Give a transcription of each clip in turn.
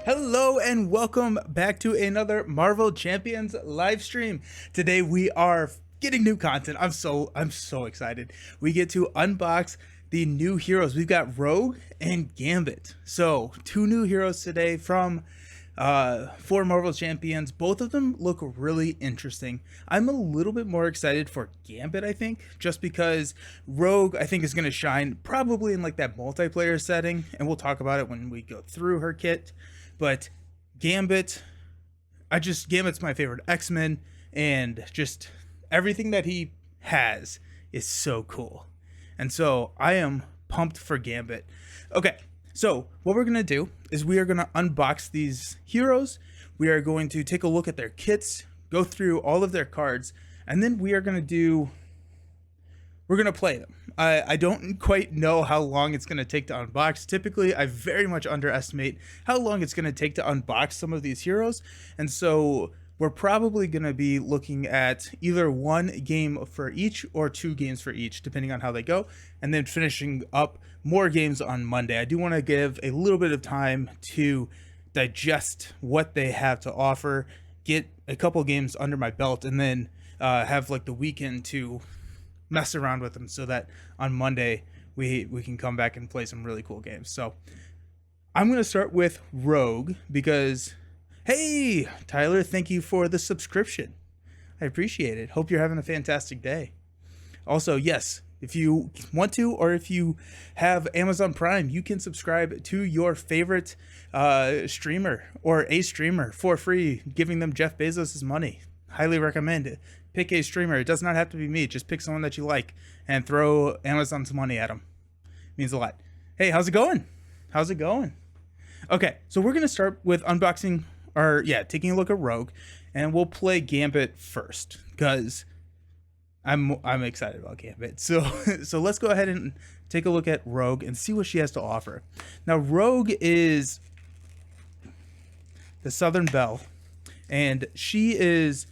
Hello and welcome back to another Marvel Champions live stream. Today we are getting new content. I'm so excited. We get to unbox the new heroes. We've got Rogue and Gambit. So, two new heroes today from for Marvel Champions. Both of them look really interesting. I'm a little bit more excited for Gambit, I think, just because Rogue, I think, is going to shine probably in like that multiplayer setting, and we'll talk about it when we go through her kit. But Gambit, Gambit's my favorite X-Men, and just everything that he has is so cool. And so I am pumped for Gambit. Okay, so what we're going to do is we are going to unbox these heroes. We are going to take a look at their kits, go through all of their cards, and then we're going to play them. I don't quite know how long it's going to take to unbox. Typically, I very much underestimate how long it's going to take to unbox some of these heroes. And so we're probably going to be looking at either one game for each or two games for each, depending on how they go, and then finishing up more games on Monday. I do want to give a little bit of time to digest what they have to offer, get a couple games under my belt, and then have like the weekend to mess around with them so that on Monday we can come back and play some really cool games. So I'm going to start with Rogue because, hey, Tyler, thank you for the subscription. I appreciate it. Hope you're having a fantastic day. Also, yes, if you want to, or if you have Amazon Prime, you can subscribe to your favorite streamer or a streamer for free, giving them Jeff Bezos' money. Highly recommend it. Pick a streamer. It does not have to be me. Just pick someone that you like and throw Amazon's money at them. It means a lot. Hey, how's it going? How's it going? Okay, so we're going to start with unboxing, or taking a look at Rogue, and we'll play Gambit first because I'm excited about Gambit. So let's go ahead and take a look at Rogue and see what she has to offer. Now, Rogue is the Southern Belle, and she is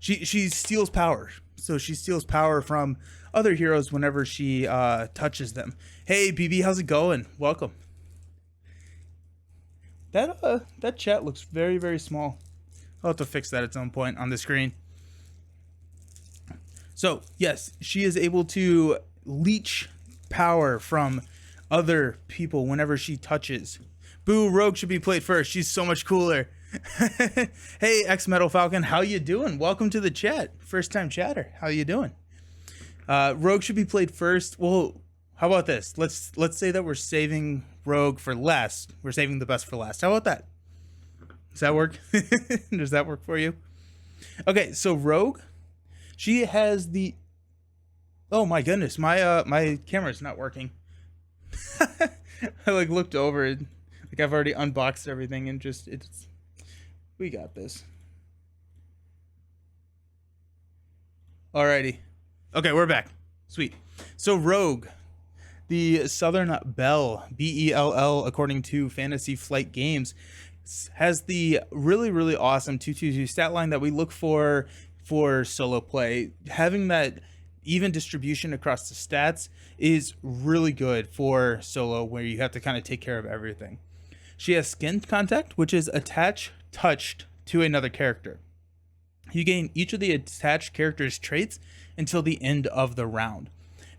she steals power. So she steals power from other heroes whenever she touches them. Hey BB, how's it going? Welcome. That chat looks very, very small. I'll have to fix that at some point on the screen. So yes, she is able to leech power from other people whenever she touches. Boo, Rogue should be played first. She's so much cooler. Hey, X Metal Falcon, how you doing? Welcome to the chat. First time chatter. How you doing? Rogue should be played first. Well, how about this? Let's say that we're saving Rogue for last. We're saving the best for last. How about that? Does that work? Does that work for you? Okay, so Rogue, she has the... Oh my goodness, my camera's not working. I like looked over it. Like I've already unboxed everything and just we got this. Alrighty. Okay, we're back. Sweet. So Rogue, the Southern Belle, Bell, according to Fantasy Flight Games, has the really, really awesome 222 stat line that we look for solo play. Having that even distribution across the stats is really good for solo, where you have to kind of take care of everything. She has skin contact, which is touched to another character. You gain each of the attached character's traits until the end of the round.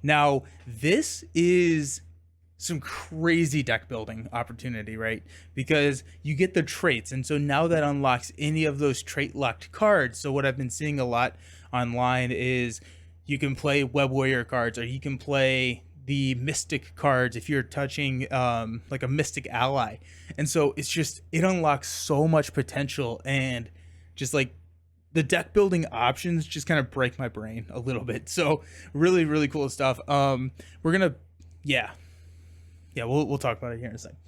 Now, this is some crazy deck building opportunity, right? Because you get the traits, and so now that unlocks any of those trait locked cards. So what I've been seeing a lot online is you can play Web Warrior cards, or you can play the Mystic cards if you're touching like a Mystic ally. And so it unlocks so much potential, and just like the deck building options just kind of break my brain a little bit. So really, really cool stuff. We're gonna we'll talk about it here in a second.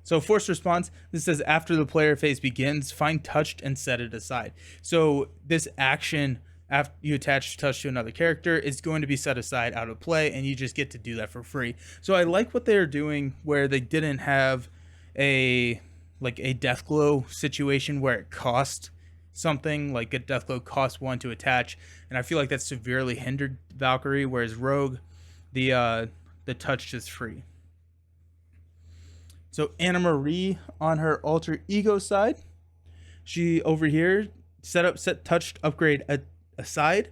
So forced response, this says after the player phase begins, find touched and set it aside. So this action, after you attach touch to another character, is going to be set aside out of play, and you just get to do that for free. So I like what they're doing, where they didn't have a Deathglow situation where it cost something, like a Deathglow cost 1 to attach, and I feel like that severely hindered Valkyrie, whereas Rogue, the touch is free. So Anna Marie on her alter ego side, she over here set touched upgrade aside,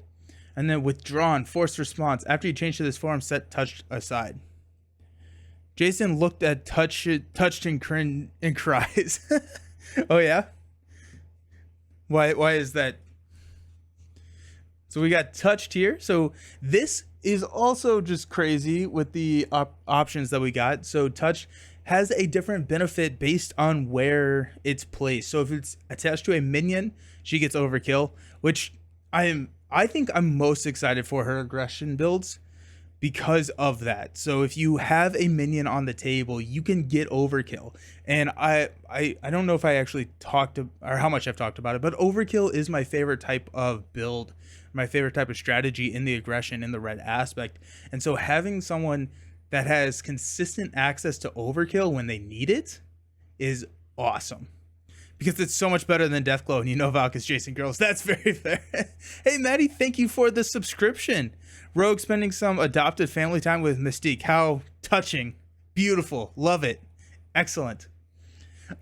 and then withdrawn forced response after you change to this form, set touched aside. Jason looked at touched and cries. Oh yeah, why is that? So we got touched here. So this is also just crazy with the options that we got. So touch has a different benefit based on where it's placed. So if it's attached to a minion, she gets overkill, which I think I'm most excited for her aggression builds because of that. So if you have a minion on the table, you can get overkill. And I don't know if I actually talked to, or how much I've talked about it, but overkill is my favorite type of build, my favorite type of strategy in the aggression, in the red aspect. And so having someone that has consistent access to overkill when they need it is awesome, because it's so much better than Deathglow, and you know Valk is Jason girls. That's very fair. Hey Maddie, thank you for the subscription. Rogue spending some adopted family time with Mystique. How touching. Beautiful. Love it. Excellent.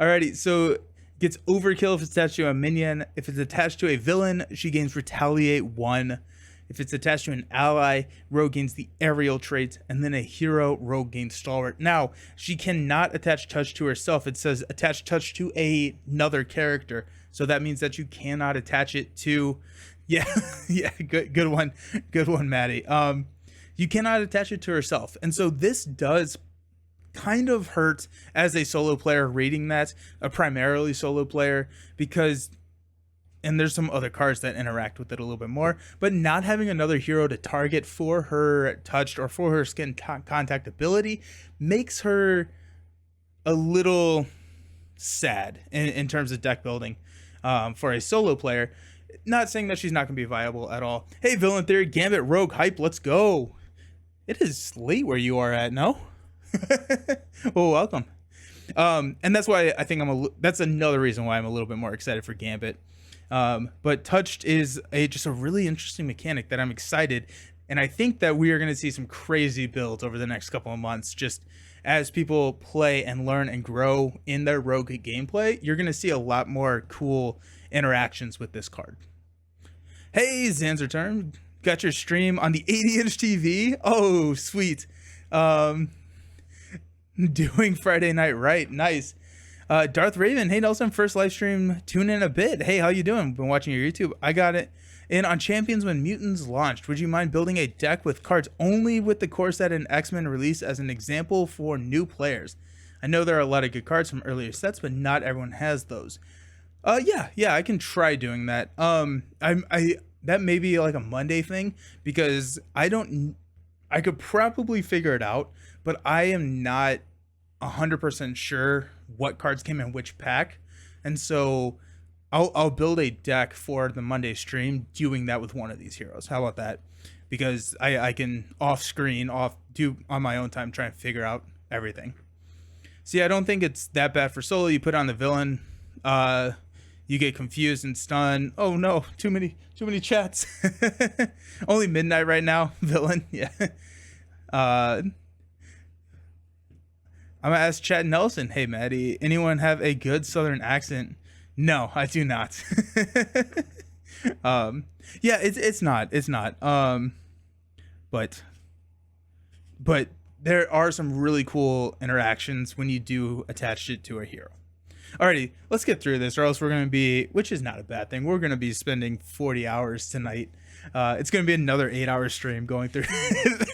Alrighty, so gets overkill if it's attached to a minion. If it's attached to a villain, she gains retaliate 1. If it's attached to an ally, Rogue gains the aerial trait, and then a hero, Rogue gains stalwart. Now, she cannot attach touch to herself. It says attach touch to another character. So that means that you cannot attach it to, yeah, yeah, good one, Maddie. You cannot attach it to herself. And so this does kind of hurt as a solo player reading that, a primarily solo player, because, and there's some other cards that interact with it a little bit more, but not having another hero to target for her touched or for her skin contact ability makes her a little sad in terms of deck building for a solo player. Not saying that she's not going to be viable at all. Hey, Villain Theory, Gambit, Rogue, hype, let's go. It is late where you are at, no? Well, welcome. And that's why I think that's another reason why I'm a little bit more excited for Gambit. But touched is just a really interesting mechanic that I'm excited, and I think that we are going to see some crazy builds over the next couple of months. Just as people play and learn and grow in their Rogue gameplay, you're going to see a lot more cool interactions with this card. Hey, Zan's return. Got your stream on the 80-inch TV. Oh, sweet. Doing Friday night right. Nice. Darth Raven, hey Nelson, first live stream, tune in a bit. Hey, how you doing? Been watching your YouTube. I got it in on Champions when Mutants launched. Would you mind building a deck with cards only with the core set and X-Men release as an example for new players? I know there are a lot of good cards from earlier sets, but not everyone has those. Yeah, I can try doing that. That may be like a Monday thing, because I could probably figure it out, but I am not 100% sure what cards came in which pack, and so I'll build a deck for the Monday stream doing that with one of these heroes. How about that? Because I can do on my own time, try and figure out everything. See, I don't think it's that bad for solo. You put on the villain, you get confused and stunned. Oh no, too many chats. Only midnight right now. Villain, yeah. I'm gonna ask Chad Nelson. Hey Maddie, anyone have a good Southern accent? No, I do not. Yeah, it's not. But there are some really cool interactions when you do attach it to a hero. Alrighty, let's get through this, or else we're gonna be, which is not a bad thing, we're gonna be spending 40 hours tonight. It's gonna be another 8-hour stream going through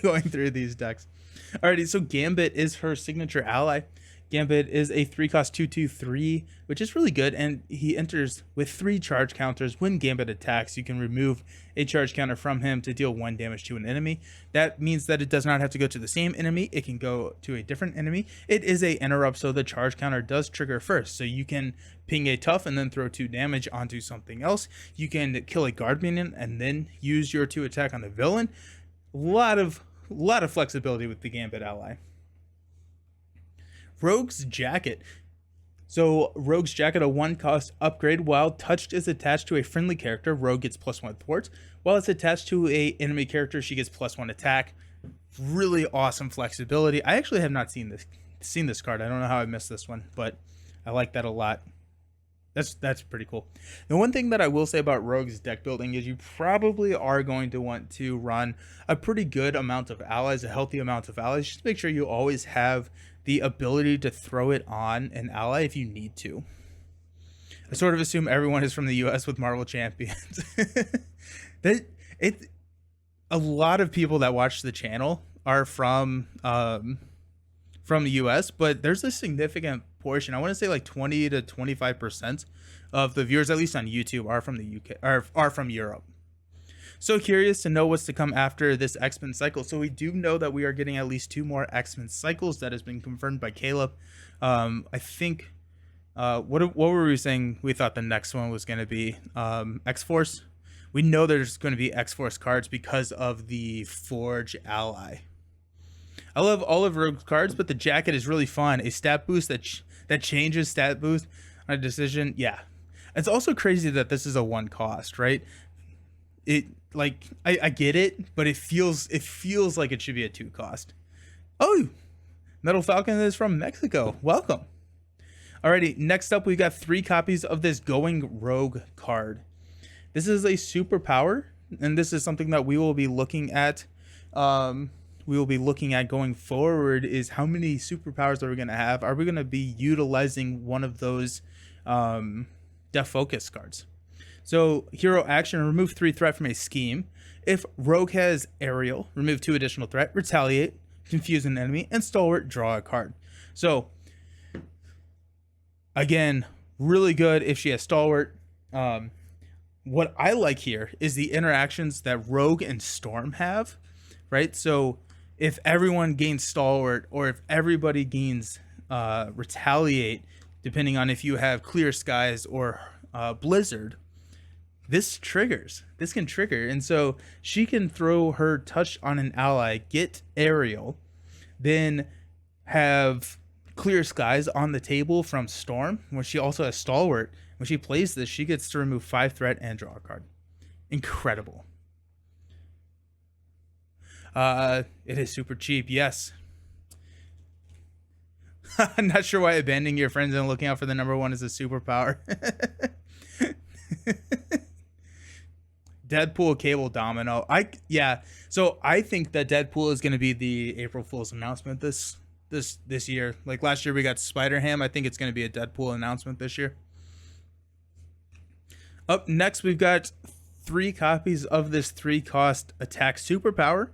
going through these decks. Alrighty, so Gambit is her signature ally. Gambit is a 3-cost 2/2/3, which is really good, and he enters with 3 charge counters. When Gambit attacks, you can remove a charge counter from him to deal 1 damage to an enemy. That means that it does not have to go to the same enemy. It can go to a different enemy. It is a interrupt, so the charge counter does trigger first. So you can ping a tough and then throw 2 damage onto something else. You can kill a guard minion and then use your 2 attack on the villain. A lot of flexibility with the Gambit ally. Rogue's Jacket. So Rogue's Jacket, a 1-cost upgrade. While touched is attached to a friendly character, Rogue gets +1 thwart. While it's attached to a enemy character, she gets +1 attack. Really awesome flexibility. I actually have not seen seen this card. I don't know how I missed this one, but I like that a lot. That's pretty cool. The one thing that I will say about Rogue's deck building is you probably are going to want to run a pretty good amount of allies, a healthy amount of allies. Just make sure you always have the ability to throw it on an ally if you need to. I sort of assume everyone is from the US with Marvel Champions. A lot of people that watch the channel are from the US, but there's a significant portion. I want to say like 20 to 25% of the viewers, at least on YouTube, are from the UK, are from Europe. So curious to know what's to come after this X-Men cycle. So we do know that we are getting at least 2 more X-Men cycles. That has been confirmed by Caleb. I think what were we saying? We thought the next one was going to be X-Force. We know there's going to be X-Force cards because of the Forge ally. I love all of Rogue's cards, but the jacket is really fun. A stat boost that changes stat boost on a decision. Yeah. It's also crazy that this is a 1 cost, right? It like I get it, but it feels like it should be a 2 cost. Oh, Metal Falcon is from Mexico. Welcome. Alrighty, next up we got 3 copies of this Going Rogue card. This is a superpower, and this is something that we will be looking at. Going forward is how many superpowers are we going to have? Are we going to be utilizing one of those Def Focus cards? So hero action, remove 3 threat from a scheme. If Rogue has aerial, remove 2 additional threat, retaliate, confuse an enemy, and stalwart, draw a card. So again, really good if she has stalwart. What I like here is the interactions that Rogue and Storm have, right? So if everyone gains stalwart, or if everybody gains retaliate, depending on if you have clear skies or blizzard, this can trigger. And so she can throw her touch on an ally, get aerial, then have clear skies on the table from Storm, where she also has stalwart. When she plays this, she gets to remove 5 threat and draw a card. Incredible. It is super cheap, yes. I'm not sure why abandoning your friends and looking out for the number 1 is a superpower. Deadpool, Cable, Domino. So I think that Deadpool is going to be the April Fool's announcement this year. Like last year we got Spider-Ham. I think it's going to be a Deadpool announcement this year. Up next, we've got 3 copies of this 3-cost attack superpower.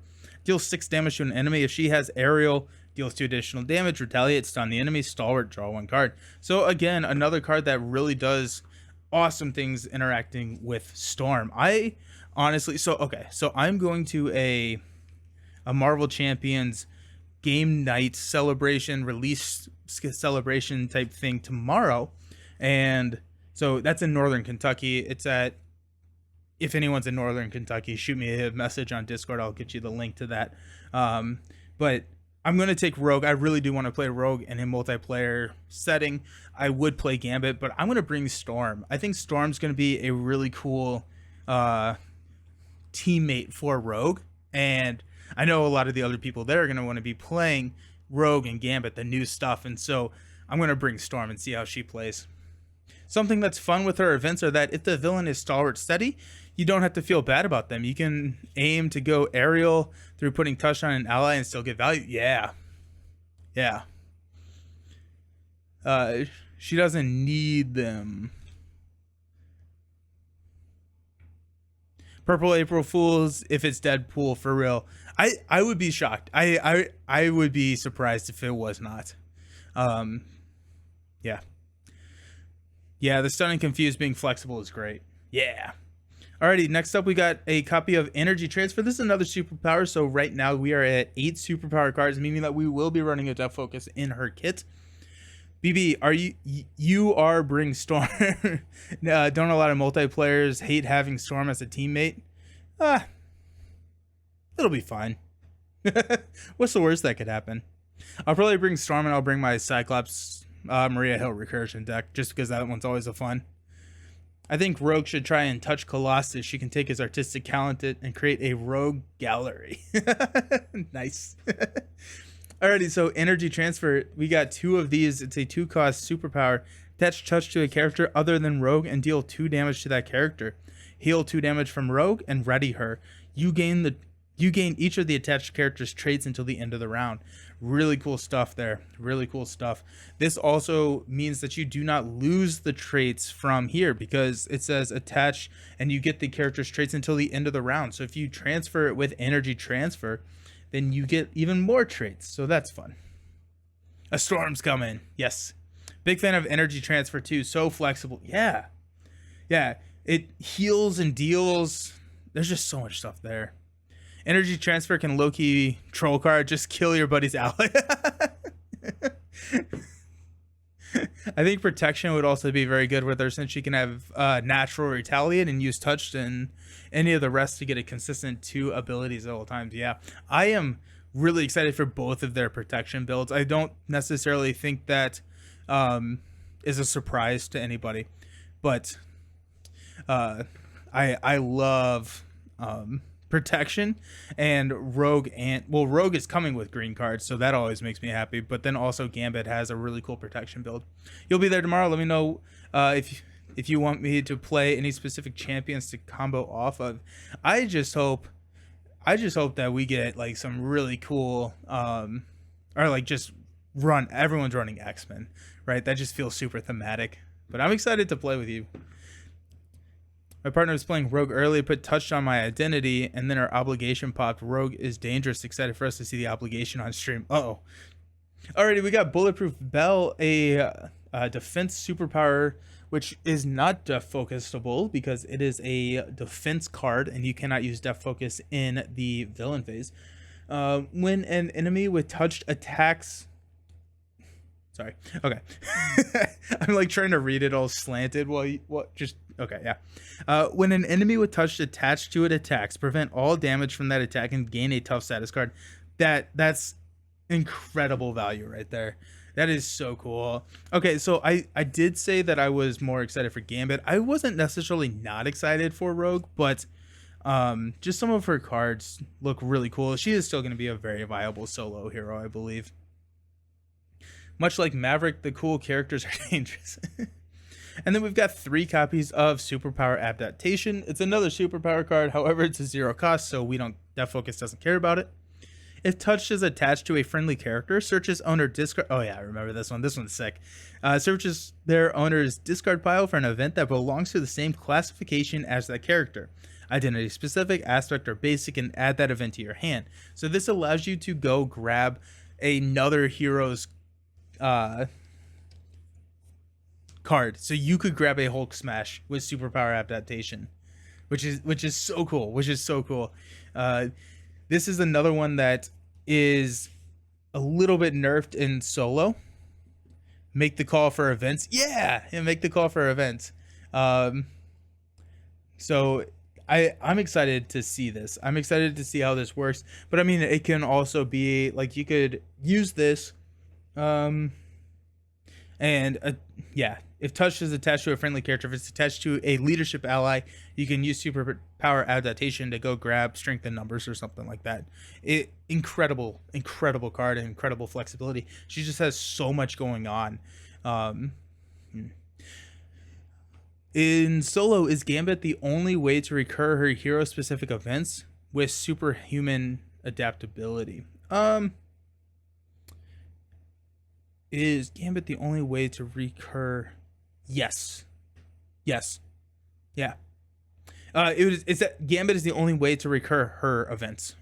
Deals 6 damage to an enemy. If she has aerial, deals 2 additional damage, retaliate, stun the enemy, stalwart, draw 1 card. So again, another card that really does awesome things interacting with Storm. I honestly, so I'm going to a Marvel Champions game night celebration, release celebration type thing tomorrow, and so that's in Northern Kentucky. It's at, if anyone's in Northern Kentucky, shoot me a message on Discord. I'll get you the link to that. But I'm going to take Rogue. I really do want to play Rogue in a multiplayer setting. I would play Gambit, but I'm going to bring Storm. I think Storm's going to be a really cool teammate for Rogue. And I know a lot of the other people there are going to want to be playing Rogue and Gambit, the new stuff. And so I'm going to bring Storm and see how she plays. Something that's fun with her events are that if the villain is stalwart steady, you don't have to feel bad about them. You can aim to go aerial through putting touch on an ally and still get value. Yeah. She doesn't need them. Purple April Fools, if it's Deadpool for real. I would be shocked. I would be surprised if it was not. Yeah, the stun and confused being flexible is great. Yeah. Alrighty, next up we got a copy of Energy Transfer. This is another superpower. So right now we are at 8 superpower cards, meaning that we will be running a Def Focus in her kit. BB, you are bring Storm. Don't a lot of multiplayers hate having Storm as a teammate? It'll be fine. What's the worst that could happen? I'll probably bring Storm, and I'll bring my Cyclops Maria Hill recursion deck, just because that one's always a fun. I think Rogue should try and touch Colossus. She can take his artistic talent and create a Rogue gallery. Nice. Alrighty, so energy transfer. We got 2 of these. It's a 2-cost superpower. Attach touch to a character other than Rogue and deal 2 damage to that character. Heal 2 damage from Rogue and ready her. You gain each of the attached character's traits until the end of the round. Really cool stuff there. Really cool stuff. This also means that you do not lose the traits from here because it says attach and you get the character's traits until the end of the round. So if you transfer it with energy transfer, then you get even more traits. So that's fun. A storm's coming. Yes. Big fan of energy transfer too. So flexible. Yeah. Yeah. It heals and deals. There's just so much stuff there. Energy transfer can low-key troll card, just kill your buddy's ally. I think protection would also be very good with her since she can have natural retaliate and use touch and any of the rest to get a consistent 2 abilities at all times. Yeah, I am really excited for both of their protection builds. I don't necessarily think that is a surprise to anybody, but I love protection and Rogue, and well, Rogue is coming with green cards, so that always makes me happy. But then also Gambit has a really cool protection build. You'll be there tomorrow. Let me know if you want me to play any specific champions to combo off of. I just hope that we get like some really cool or like just run, everyone's running X-Men, right? That just feels super thematic. But I'm excited to play with you. My partner was playing Rogue early, put touched on my identity, and then our obligation popped. Rogue is dangerous. Excited for us to see the obligation on stream. Uh-oh. Alrighty, we got Bulletproof Bell, a defense superpower, which is not def focusable because it is a defense card, and you cannot use def focus in the villain phase. When an enemy with touched attacks... Sorry. Okay. I'm like trying to read it all slanted while you, what just okay, yeah. When an enemy with touch attached to it attacks, prevent all damage from that attack and gain a tough status card. That's incredible value right there. That is so cool. Okay, so I did say that I was more excited for Gambit. I wasn't necessarily not excited for Rogue, but just some of her cards look really cool. She is still going to be a very viable solo hero, I believe. Much like Maverick, the cool characters are dangerous. And then we've got 3 copies of Superpower Adaptation. It's another superpower card. However, it's a 0 cost, so Def Focus doesn't care about it. If touch is attached to a friendly character, searches owner discard... Oh yeah, I remember this one. This one's sick. Searches their owner's discard pile for an event that belongs to the same classification as that character. Identity specific, aspect, or basic, and add that event to your hand. So this allows you to go grab another hero's card, so you could grab a Hulk smash with superpower adaptation, which is so cool. This is another one that is a little bit nerfed in solo. Make the call for events. Yeah, and make the call for events. So I'm excited to see this. I'm excited to see how this works. But I mean, it can also be like you could use this. Yeah, if touch is attached to a friendly character, if it's attached to a leadership ally, you can use superpower adaptation to go grab strength in numbers or something like that. Incredible card and incredible flexibility. She just has so much going on. In solo, is Gambit the only way to recur her hero specific events with superhuman adaptability? Is Gambit the only way to recur? Yes. Yeah. It's that Gambit is the only way to recur her events,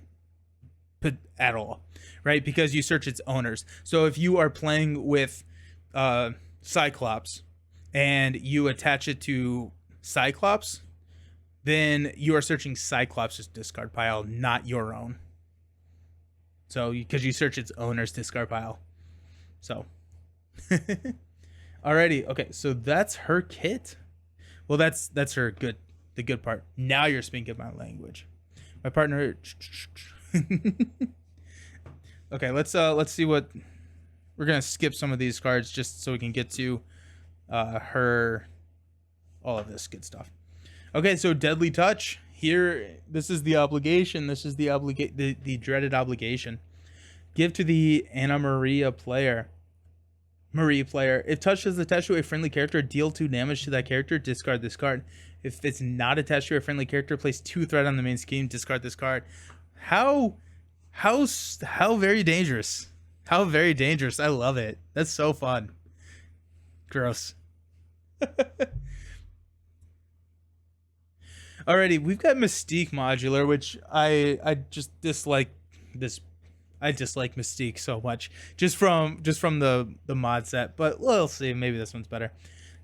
but at all, right? Because you search its owners. So if you are playing with Cyclops and you attach it to Cyclops, then you are searching Cyclops' discard pile, not your own. So because you search its owner's discard pile. So, alrighty, okay, so that's her kit. Well, that's the good part. Now you're speaking my language. My partner. Okay, let's see what we're gonna skip some of these cards just so we can get to her, all of this good stuff. Okay, so Deadly Touch here. This is the obligation. This is the dreaded obligation. Give to the Anna Maria player. Marie player. If touched is attached to a friendly character, deal 2 damage to that character, discard this card. If it's not attached to a friendly character, place 2 threat on the main scheme, discard this card. How very dangerous. How very dangerous. I love it. That's so fun. Gross. Alrighty, we've got Mystique modular, which I just dislike this. I dislike Mystique so much just from the mod set, but we'll see. Maybe this one's better.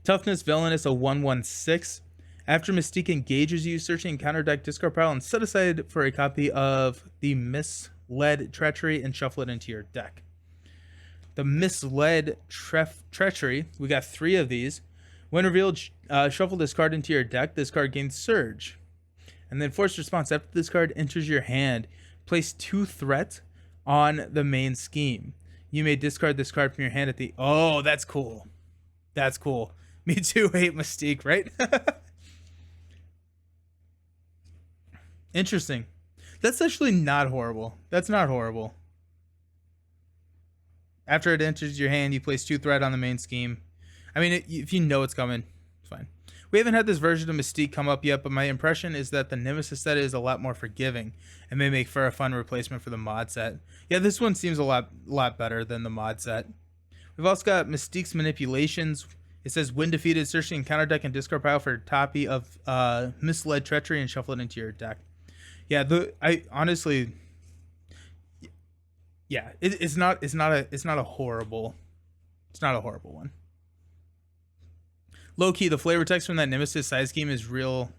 Toughness Villainous, a 1/1/6. After Mystique engages you, search and counter deck discard pile and set aside for a copy of the Misled Treachery and shuffle it into your deck. The Misled Treachery, we got 3 of these. When revealed, shuffle this card into your deck. This card gains Surge. And then Forced Response. After this card enters your hand, place 2 threats on the main scheme. You may discard this card from your hand at the... Oh, that's cool. That's cool. Me too hate Mystique, right? Interesting. That's actually not horrible. That's not horrible. After it enters your hand, you place 2 threat on the main scheme. I mean, if you know it's coming, it's fine. We haven't had this version of Mystique come up yet, but my impression is that the Nemesis set is a lot more forgiving and may make for a fun replacement for the mod set. Yeah, this one seems a lot better than the mod set. We've also got Mystique's Manipulations. It says, when defeated, search and counter deck and discard pile for a copy of Misled Treachery and shuffle it into your deck. Yeah, I honestly, yeah, it's not a horrible one. Low key, the flavor text from that Nemesis side scheme is real.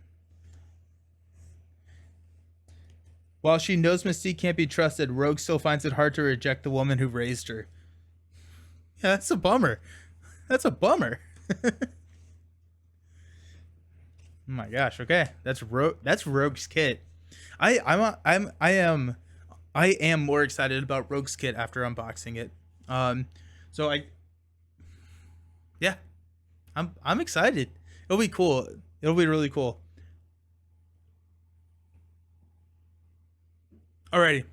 While she knows Mystique can't be trusted, Rogue still finds it hard to reject the woman who raised her. Yeah, that's a bummer. That's a bummer. Oh my gosh. Okay, that's Rogue's kit. I am more excited about Rogue's kit after unboxing it. Yeah, I'm excited. It'll be cool. It'll be really cool. Alrighty,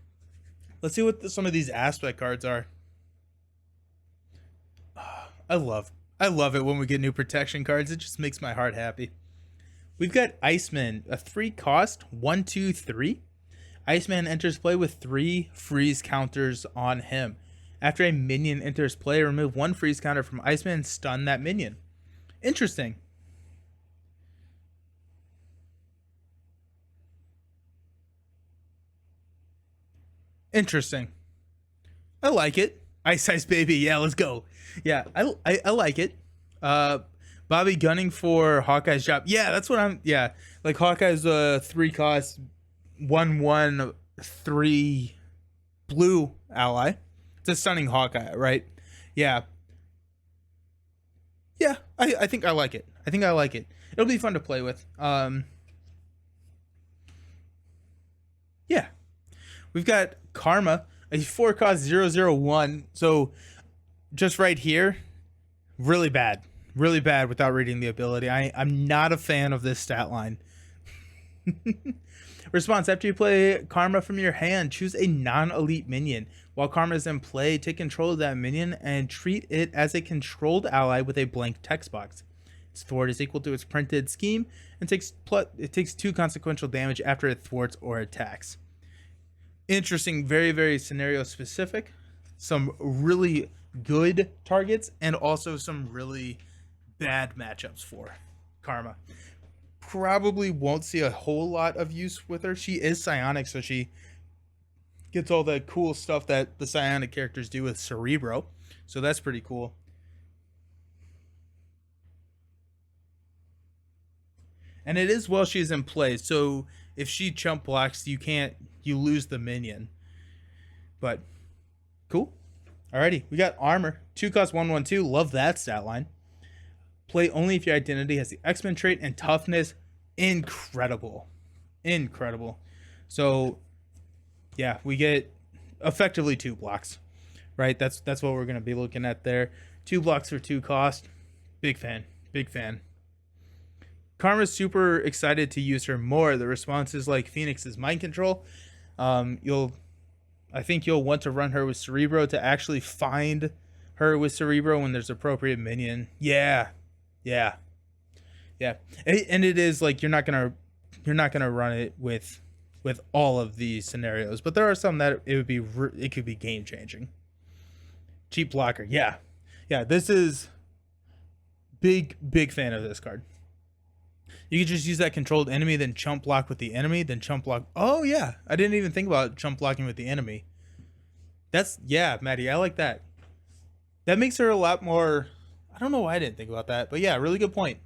let's see what some of these aspect cards are. I love it when we get new protection cards. It just makes my heart happy. We've got Iceman, a 3 cost, 1/2/3. Iceman enters play with 3 freeze counters on him. After a minion enters play, remove 1 freeze counter from Iceman and stun that minion. Interesting. Interesting. I like it. Ice Baby. Yeah, let's go. Yeah, I like it. Bobby gunning for Hawkeye's job. Yeah, that's what I'm... Yeah, like Hawkeye's 3 cost, 1/1/3 blue ally. It's a stunning Hawkeye, right? Yeah. Yeah, I think I like it. I think I like it. It'll be fun to play with. Yeah. We've got Karma, a 4 cost 0/0/1. So just right here, really bad. Really bad without reading the ability. I'm not a fan of this stat line. Response: after you play Karma from your hand, choose a non-elite minion. While Karma is in play, take control of that minion and treat it as a controlled ally with a blank text box. Its thwart is equal to its printed scheme and it takes 2 consequential damage after it thwarts or attacks. Interesting, very, very scenario specific. Some really good targets and also some really bad matchups for Karma. Probably won't see a whole lot of use with her. She is psionic, so she gets all the cool stuff that the psionic characters do with Cerebro. So that's pretty cool. And it is while she's in play, so if she chump blocks, you lose the minion. But cool. Alrighty, we got Armor. 2 cost 1/1/2. Love that stat line. Play only if your identity has the X-Men trait, and Toughness, incredible. Incredible. So yeah, we get effectively 2 blocks. Right? That's what we're gonna be looking at there. 2 blocks for 2 cost. Big fan. Big fan. Karma's super excited to use her more. The response is like Phoenix's mind control. You'll I think you'll want to run her with Cerebro to actually find her with Cerebro when there's appropriate minion. Yeah, yeah, yeah. And it is like you're not gonna run it with all of these scenarios, but there are some that it could be game changing. Cheap blocker, yeah, yeah. This is big fan of this card. You can just use that controlled enemy, then chump block with the enemy, then chump block. Oh yeah, I didn't even think about chump blocking with the enemy. That's, yeah, Maddie, I like that. That makes her a lot more. I don't know why I didn't think about that, but yeah, really good point.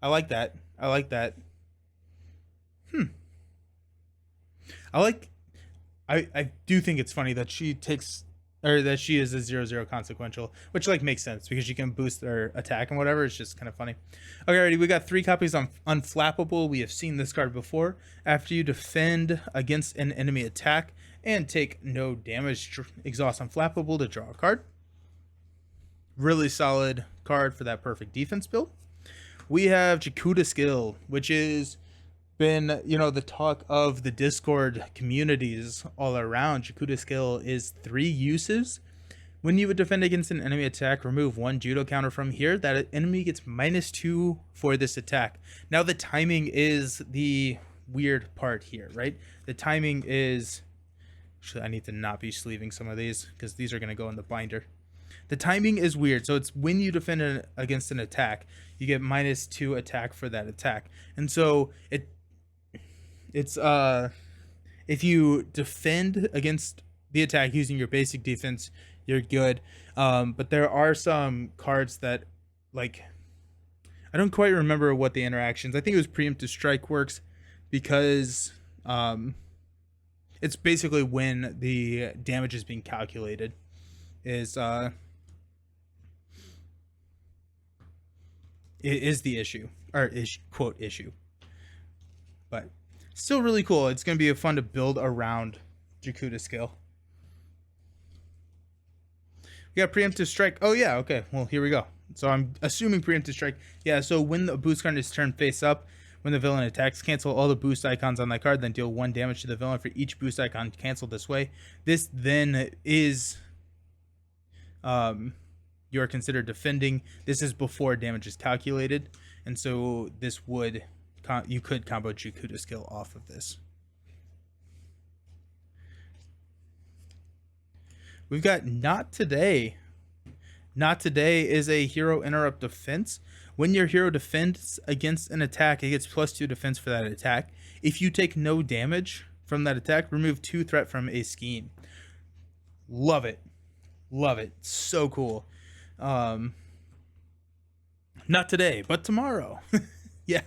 I like that. I like that. I like. I do think it's funny that she takes, or that she is a 0/0 consequential, which like makes sense because you can boost their attack and whatever. It's just kind of funny. Okay, already, we got 3 copies on Unflappable. We have seen this card before. After you defend against an enemy attack and take no damage, exhaust Unflappable to draw a card. Really solid card for that perfect defense build. We have Jakuta Skill, which is been, the talk of the Discord communities all around. Jakuta Skill is 3 uses. When you would defend against an enemy attack, remove 1 judo counter from here. That enemy gets -2 for this attack. Now the timing is the weird part here, right? The timing is, actually, I need to not be sleeving some of these because these are going to go in the binder. The timing is weird. So it's when you defend against an attack, you get -2 attack for that attack. And so it's if you defend against the attack using your basic defense, you're good. But there are some cards that, like, I don't quite remember what the interactions. I think it was Preemptive Strike works because it's basically when the damage is being calculated is the issue, or is quote issue. But still really cool. It's going to be fun to build around Jakuta Skill. We got Preemptive Strike. Oh yeah, okay. Well, here we go. So I'm assuming Preemptive Strike. Yeah, so when the boost card is turned face up, when the villain attacks, cancel all the boost icons on that card, then deal 1 damage to the villain for each boost icon canceled this way. This then is you're considered defending. This is before damage is calculated, and so this would, you could combo Jakuta Skill off of this. We've got Not Today. Not Today is a hero interrupt defense. When your hero defends against an attack, it gets +2 defense for that attack. If you take no damage from that attack, remove 2 threat from a scheme. Love it. Love it. So cool. Not today, but tomorrow. Yeah.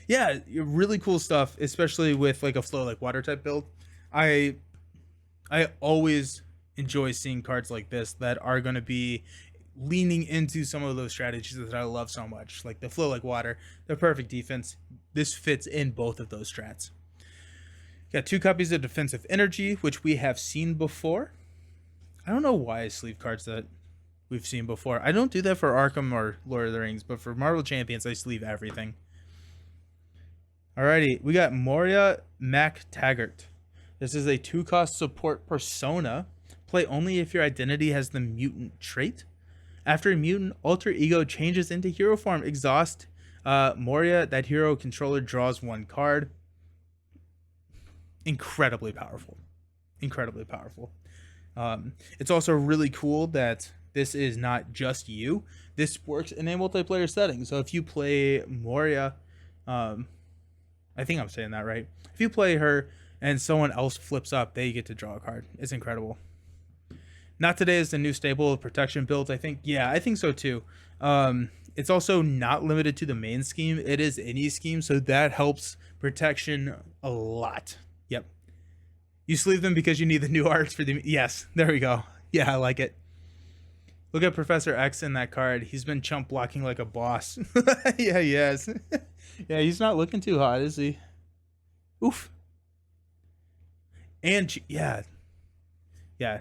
Yeah, really cool stuff, especially with like a flow like water type build. I always enjoy seeing cards like this that are going to be leaning into some of those strategies that I love so much, like the flow like water, the perfect defense. This fits in both of those strats. Got 2 copies of Defensive Energy, which we have seen before. I don't know why I sleeve cards that we've seen before. I don't do that for Arkham or Lord of the Rings, but for Marvel Champions, I sleeve everything. Alrighty, we got Moria MacTaggart. This is a 2-cost support persona. Play only if your identity has the mutant trait. After a mutant alter ego changes into hero form, exhaust Moria. That hero controller draws 1 card. Incredibly powerful. Incredibly powerful. It's also really cool that this is not just you. This works in a multiplayer setting. So if you play Moria, I think I'm saying that right. If you play her and someone else flips up, they get to draw a card. It's incredible. Not Today is the new stable of protection builds, I think. Yeah, I think so too. It's also not limited to the main scheme. It is any scheme, so that helps protection a lot. Yep. You sleeve them because you need the new arts for the... Yes, there we go. Yeah, I like it. Look at Professor X in that card. He's been chump blocking like a boss. Yeah, he has. Yeah, he's not looking too hot, is he? Oof. And yeah. Yeah,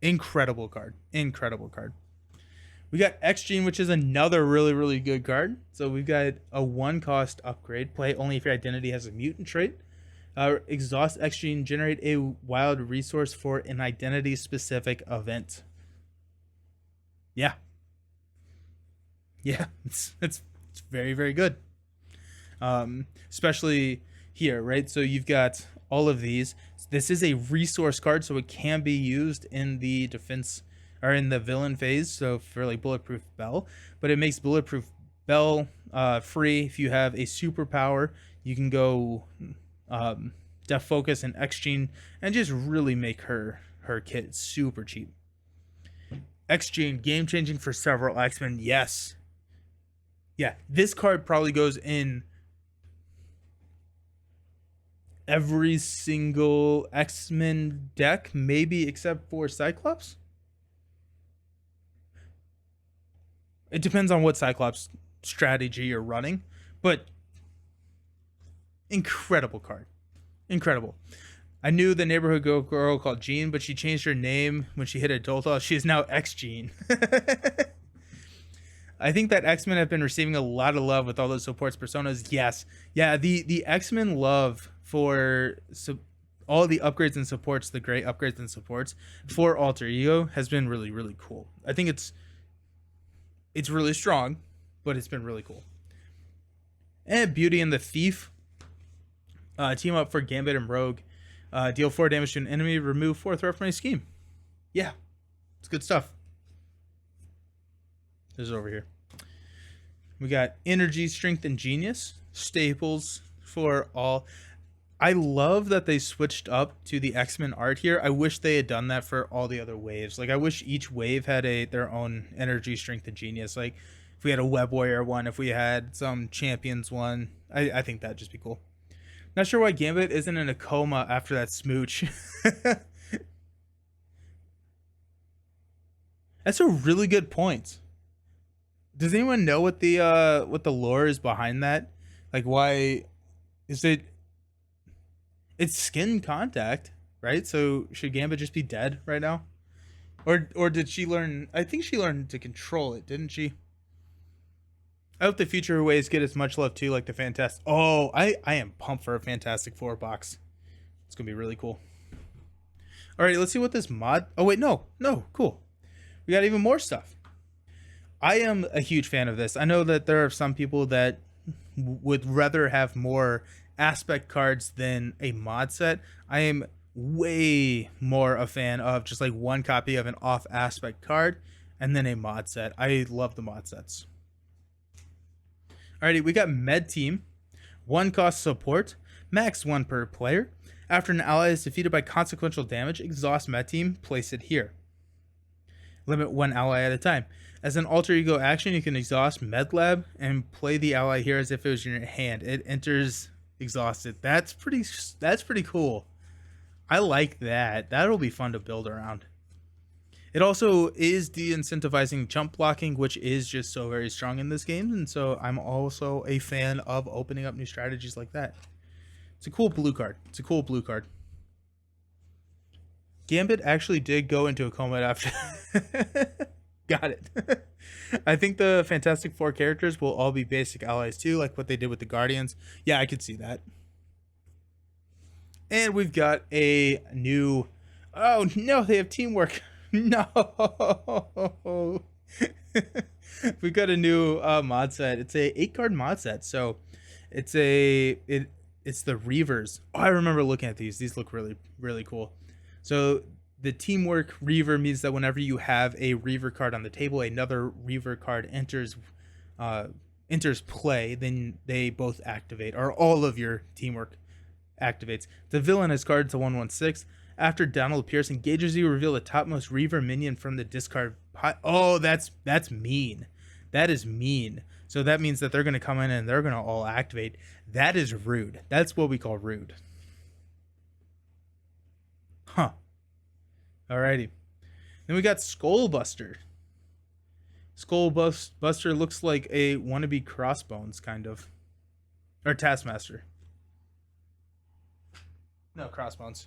incredible card. Incredible card. We got X-Gene, which is another really good card. So we've got a 1-cost upgrade. Play only if your identity has a mutant trait. Exhaust exchange, generate a wild resource for an identity specific event. Yeah. Yeah, it's very, very good. Especially here, right? So you've got all of these. This is a resource card, so it can be used in the defense or in the villain phase, so for like bulletproof bell, but it makes bulletproof bell free. If you have a superpower, you can go def focus and X-Gene and just really make her kit super cheap. X-Gene, game changing for several X-Men. Yes. Yeah, this card probably goes in every single X-Men deck, maybe except for Cyclops. It depends on what Cyclops strategy you're running, but incredible card. Incredible. I knew the neighborhood girl called Jean, but she changed her name when she hit adult. She is now X-Gene. I think that X-Men have been receiving a lot of love with all those supports personas. Yes. Yeah, the X-Men love for all the upgrades and supports, the great upgrades and supports for Alter Ego has been really, really cool. I think it's really strong, but it's been really cool. And Beauty and the Thief team up for Gambit and Rogue. Deal 4 damage to an enemy, remove 4 threat from a scheme. Yeah, it's good stuff. This is over here. We got Energy, Strength, and Genius. Staples for all. I love that they switched up to the X-Men art here. I wish they had done that for all the other waves. Like, I wish each wave had their own Energy, Strength, and Genius. Like, if we had a Web Warrior one, if we had some Champions one, I think that'd just be cool. Not sure why Gambit isn't in a coma after that smooch. That's a really good point. Does anyone know what the lore is behind that? Like, why is it? It's skin contact, right? So should Gambit just be dead right now, or did she learn? I think she learned to control it, didn't she? I hope the future waves get as much love too, like the Fantastic. Oh, I am pumped for a Fantastic Four box. It's gonna be really cool. All right, let's see what this mod. Oh wait, no, cool. We got even more stuff. I am a huge fan of this. I know that there are some people that would rather have more aspect cards than a mod set. I am way more a fan of just like one copy of an off aspect card and then a mod set. I love the mod sets. Alrighty, we got Med Team. 1 cost support, max 1 per player. After an ally is defeated by consequential damage, exhaust Med Team, place it here. Limit 1 ally at a time. As an alter ego action, you can exhaust Med Lab and play the ally here as if it was in your hand. It enters exhausted. That's pretty cool. I like that. That'll be fun to build around. It also is de-incentivizing jump blocking, which is just so very strong in this game, and so I'm also a fan of opening up new strategies like that. It's a cool blue card. Gambit actually did go into a coma after. Got it. I think the Fantastic Four characters will all be basic allies too, like what they did with the Guardians. Yeah, I could see that. And we've got a new... Oh, no, they have teamwork. No. We've got a new mod set. It's a 8-card mod set. So it's the Reavers. Oh, I remember looking at these. These look really, really cool. So the teamwork Reaver means that whenever you have a Reaver card on the table, another Reaver card enters play, then they both activate, or all of your teamwork activates. The villain has cards to 1/1/6. After Donald appears, engages you, reveal the topmost Reaver minion from the discard pile. Oh, that's mean. That is mean. So that means that they're going to come in and they're going to all activate. That is rude. That's what we call rude. Huh. Alrighty. Then we got Skullbuster. Skullbuster looks like a wannabe Crossbones, kind of. Or Taskmaster. No, Crossbones.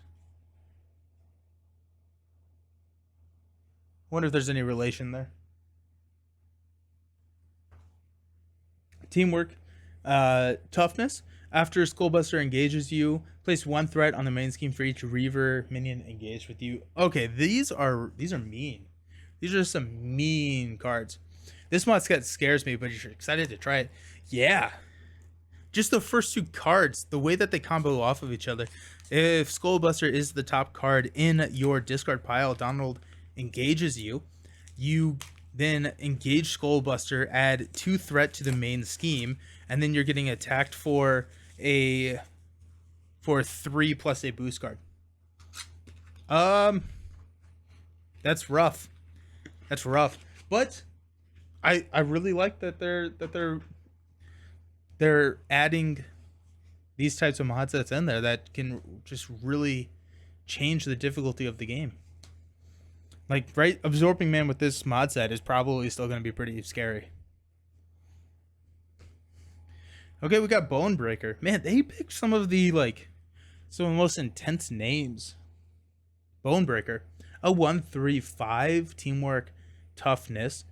Wonder if there's any relation there. Teamwork. Toughness. After Skullbuster engages you, place one threat on the main scheme for each Reaver minion engaged with you. Okay, these are mean. These are some mean cards. This mod set scares me, but you're excited to try it. Yeah. Just the first two cards, the way that they combo off of each other. If Skullbuster is the top card in your discard pile, Donald engages you. You then engage Skullbuster, add 2 threat to the main scheme, and then you're getting attacked for 3 plus a boost card. That's rough. That's rough. But I really like that they're adding these types of mod sets in there that can just really change the difficulty of the game. Like, right, Absorbing Man with this mod set is probably still going to be pretty scary. Okay, we got Bone Breaker. Man, they picked some of the most intense names. Bone Breaker, a 1/3/5 teamwork toughness.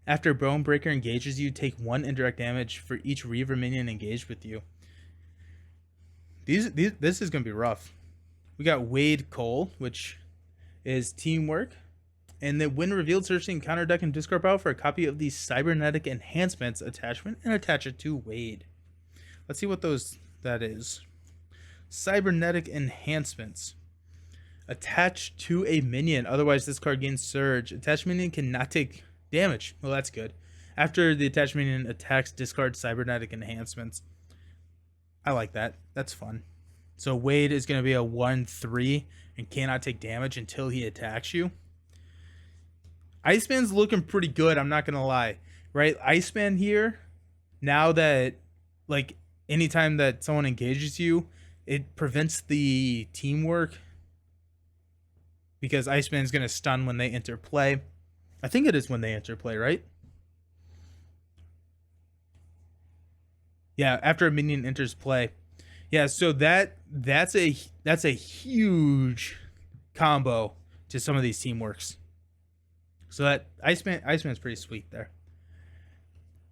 After Bone Breaker engages you, take 1 indirect damage for each Reaver minion engaged with you. This is going to be rough. We got Wade Cole, which is teamwork. And then when revealed, search the encounter deck and discard pile for a copy of the Cybernetic Enhancements attachment and attach it to Wade. Let's see what that is. Cybernetic Enhancements. Attach to a minion. Otherwise, this card gains Surge. Attached minion cannot take damage. Well, that's good. After the attached minion attacks, discard Cybernetic Enhancements. I like that. That's fun. So Wade is going to be a 1/3 and cannot take damage until he attacks you. Iceman's looking pretty good, I'm not going to lie. Right? Iceman here, now that, anytime that someone engages you, it prevents the teamwork. Because Iceman's going to stun when they enter play. I think it is when they enter play, right? Yeah, after a minion enters play. Yeah, so that's a huge combo to some of these teamworks. So that Iceman's pretty sweet there.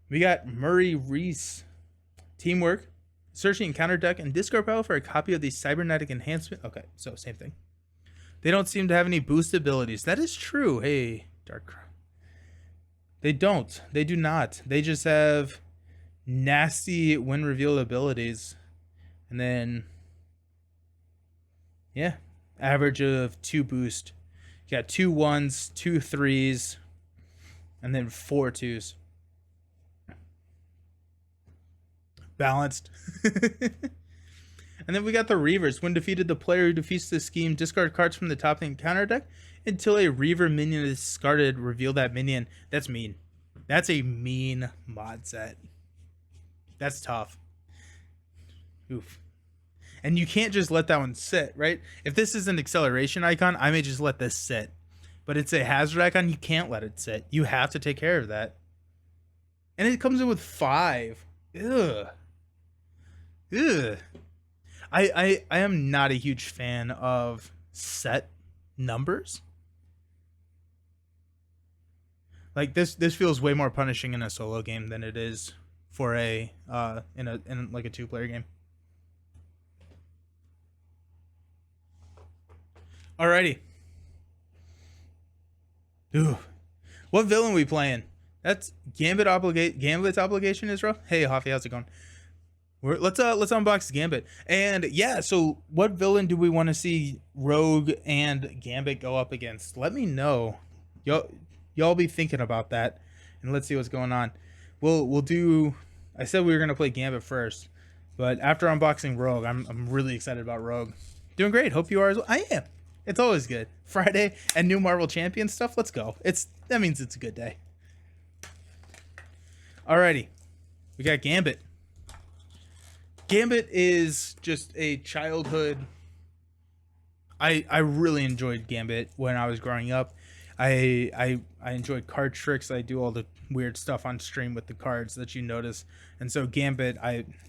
We got Murray Reese. Teamwork. Search the encounter deck and discard pile for a copy of the Cybernetic Enhancement. Okay, so same thing. They don't seem to have any boost abilities. That is true. Hey, Dark. They don't. They do not. They just have nasty when revealed abilities. And then, yeah, average of 2 boost. You got 2 1s, 2 3s, and then 4 2s. Balanced. And then we got the Reavers. When defeated, the player who defeats the scheme discard cards from the top of the encounter deck until a Reaver minion is discarded. Reveal that minion. That's mean. That's a mean mod set. That's tough. Oof. And you can't just let that one sit, right? If this is an acceleration icon, I may just let this sit. But it's a hazard icon, you can't let it sit. You have to take care of that. And it comes in with 5. Ugh. Ugh. I am not a huge fan of set numbers. Like this feels way more punishing in a solo game than it is for in a 2-player game. Alrighty. Ooh. What villain we playing? That's Gambit's obligation, Israel. Hey Hoffy, how's it going? Let's unbox Gambit. And yeah, so what villain do we want to see Rogue and Gambit go up against? Let me know. Y'all be thinking about that, and let's see what's going on. We'll do. I said we were gonna play Gambit first, but after unboxing Rogue, I'm really excited about Rogue. Doing great. Hope you are as well. I am. It's always good. Friday and new Marvel Champion stuff. Let's go. That means it's a good day. Alrighty, we got Gambit. Gambit is just a childhood. I really enjoyed Gambit when I was growing up. I enjoyed card tricks. I do all the weird stuff on stream with the cards that you notice, and so Gambit,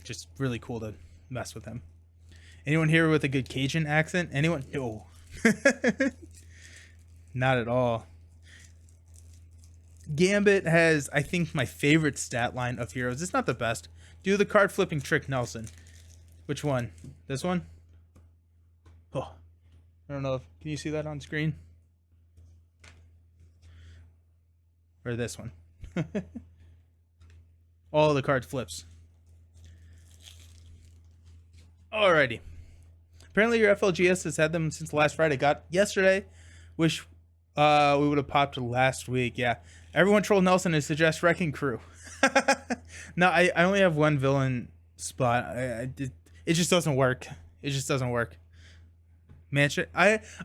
just really cool to mess with him. Anyone here with a good Cajun accent? Anyone? No. Not at all. Gambit has, I think, my favorite stat line of heroes. It's not the best. Do the card flipping trick, Nelson. Which one? This one? Oh, I don't know if, can you see that on screen? Or this one? All the card flips. Alrighty. Apparently your FLGS has had them since last Friday. Got yesterday. Wish we would have popped last week. Yeah. Everyone troll Nelson and suggest Wrecking Crew. No, I only have one villain spot. It just doesn't work. It just doesn't work. Mansion.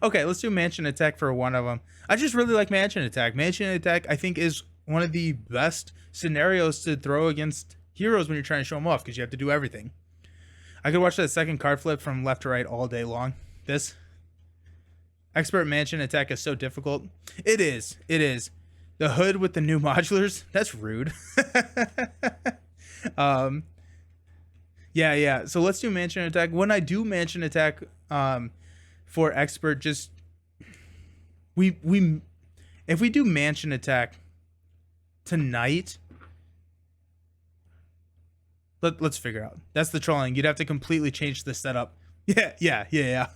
Okay, let's do Mansion Attack for one of them. I just really like Mansion Attack. Mansion Attack, I think, is one of the best scenarios to throw against heroes when you're trying to show them off, because you have to do everything. I could watch that second card flip from left to right all day long. This Expert Mansion Attack is so difficult. It is. It is. The hood with the new modulars, that's rude. Yeah. So let's do Mansion Attack. When I do Mansion Attack for Expert, just if we do Mansion Attack tonight, let's figure out. That's the trolling. You'd have to completely change the setup. Yeah.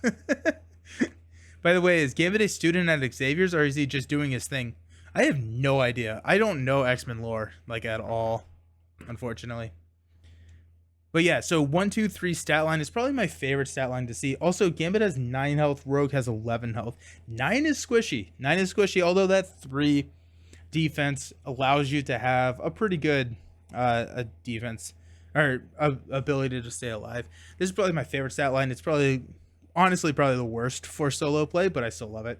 By the way, is Gambit a student at Xavier's, or is he just doing his thing? I have no idea. I don't know X-Men lore, like, at all, unfortunately. But yeah, so 1, 2, 3 stat line is probably my favorite stat line to see. Also, Gambit has 9 health, Rogue has 11 health. 9 is squishy. 9 is squishy, although that 3 defense allows you to have a pretty good defense, or ability to stay alive. This is probably my favorite stat line. It's probably, honestly, probably the worst for solo play, but I still love it.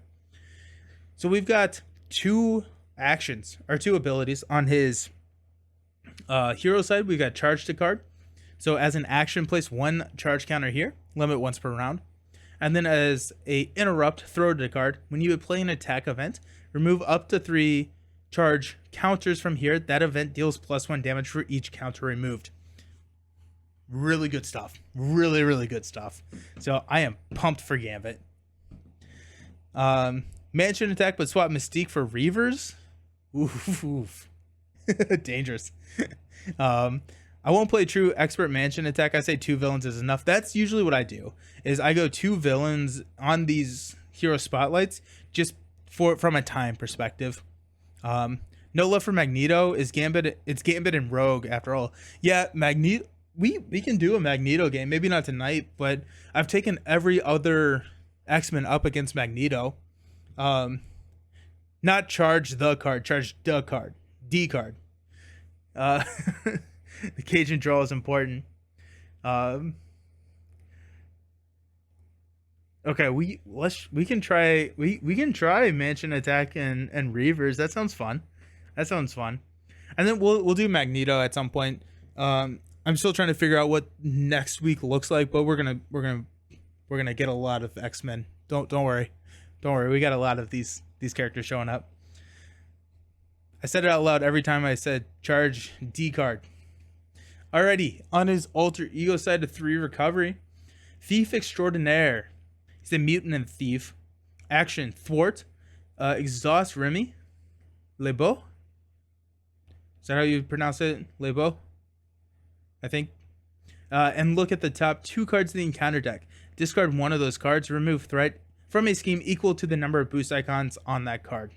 So we've got 2 actions, or 2 abilities on his hero side. We've got charge to card. So as an action, place 1 charge counter here, limit once per round. And then as a interrupt, throw to card. When you would play an attack event, remove up to 3 charge counters from here. That event deals +1 damage for each counter removed. Really good stuff. Really, really good stuff. So I am pumped for Gambit. Mansion Attack, but swap Mystique for Reavers. Oof. Dangerous. I won't play true Expert Mansion Attack. I say 2 villains is enough. That's usually what I do, is I go 2 villains on these hero spotlights just from a time perspective. No love for Magneto. Is Gambit? It's Gambit and Rogue after all. Yeah, Magneto. We can do a Magneto game. Maybe not tonight, but I've taken every other X-Men up against Magneto. Not charge the card. Charge the card. D card. The Cajun draw is important. Okay, we can try Mansion Attack and Reavers. That sounds fun. And then we'll do Magneto at some point. I'm still trying to figure out what next week looks like, but we're gonna get a lot of X-Men. Don't worry. We got a lot of these characters showing up. I said it out loud every time I said charge D card. Alrighty, on his alter ego side of 3 recovery, Thief Extraordinaire. He's a mutant and thief. Action, thwart, exhaust Remy, Lebeau. Is that how you pronounce it? Lebeau, I think. And look at the top 2 cards of the encounter deck. Discard one of those cards. Remove threat from a scheme equal to the number of boost icons on that card.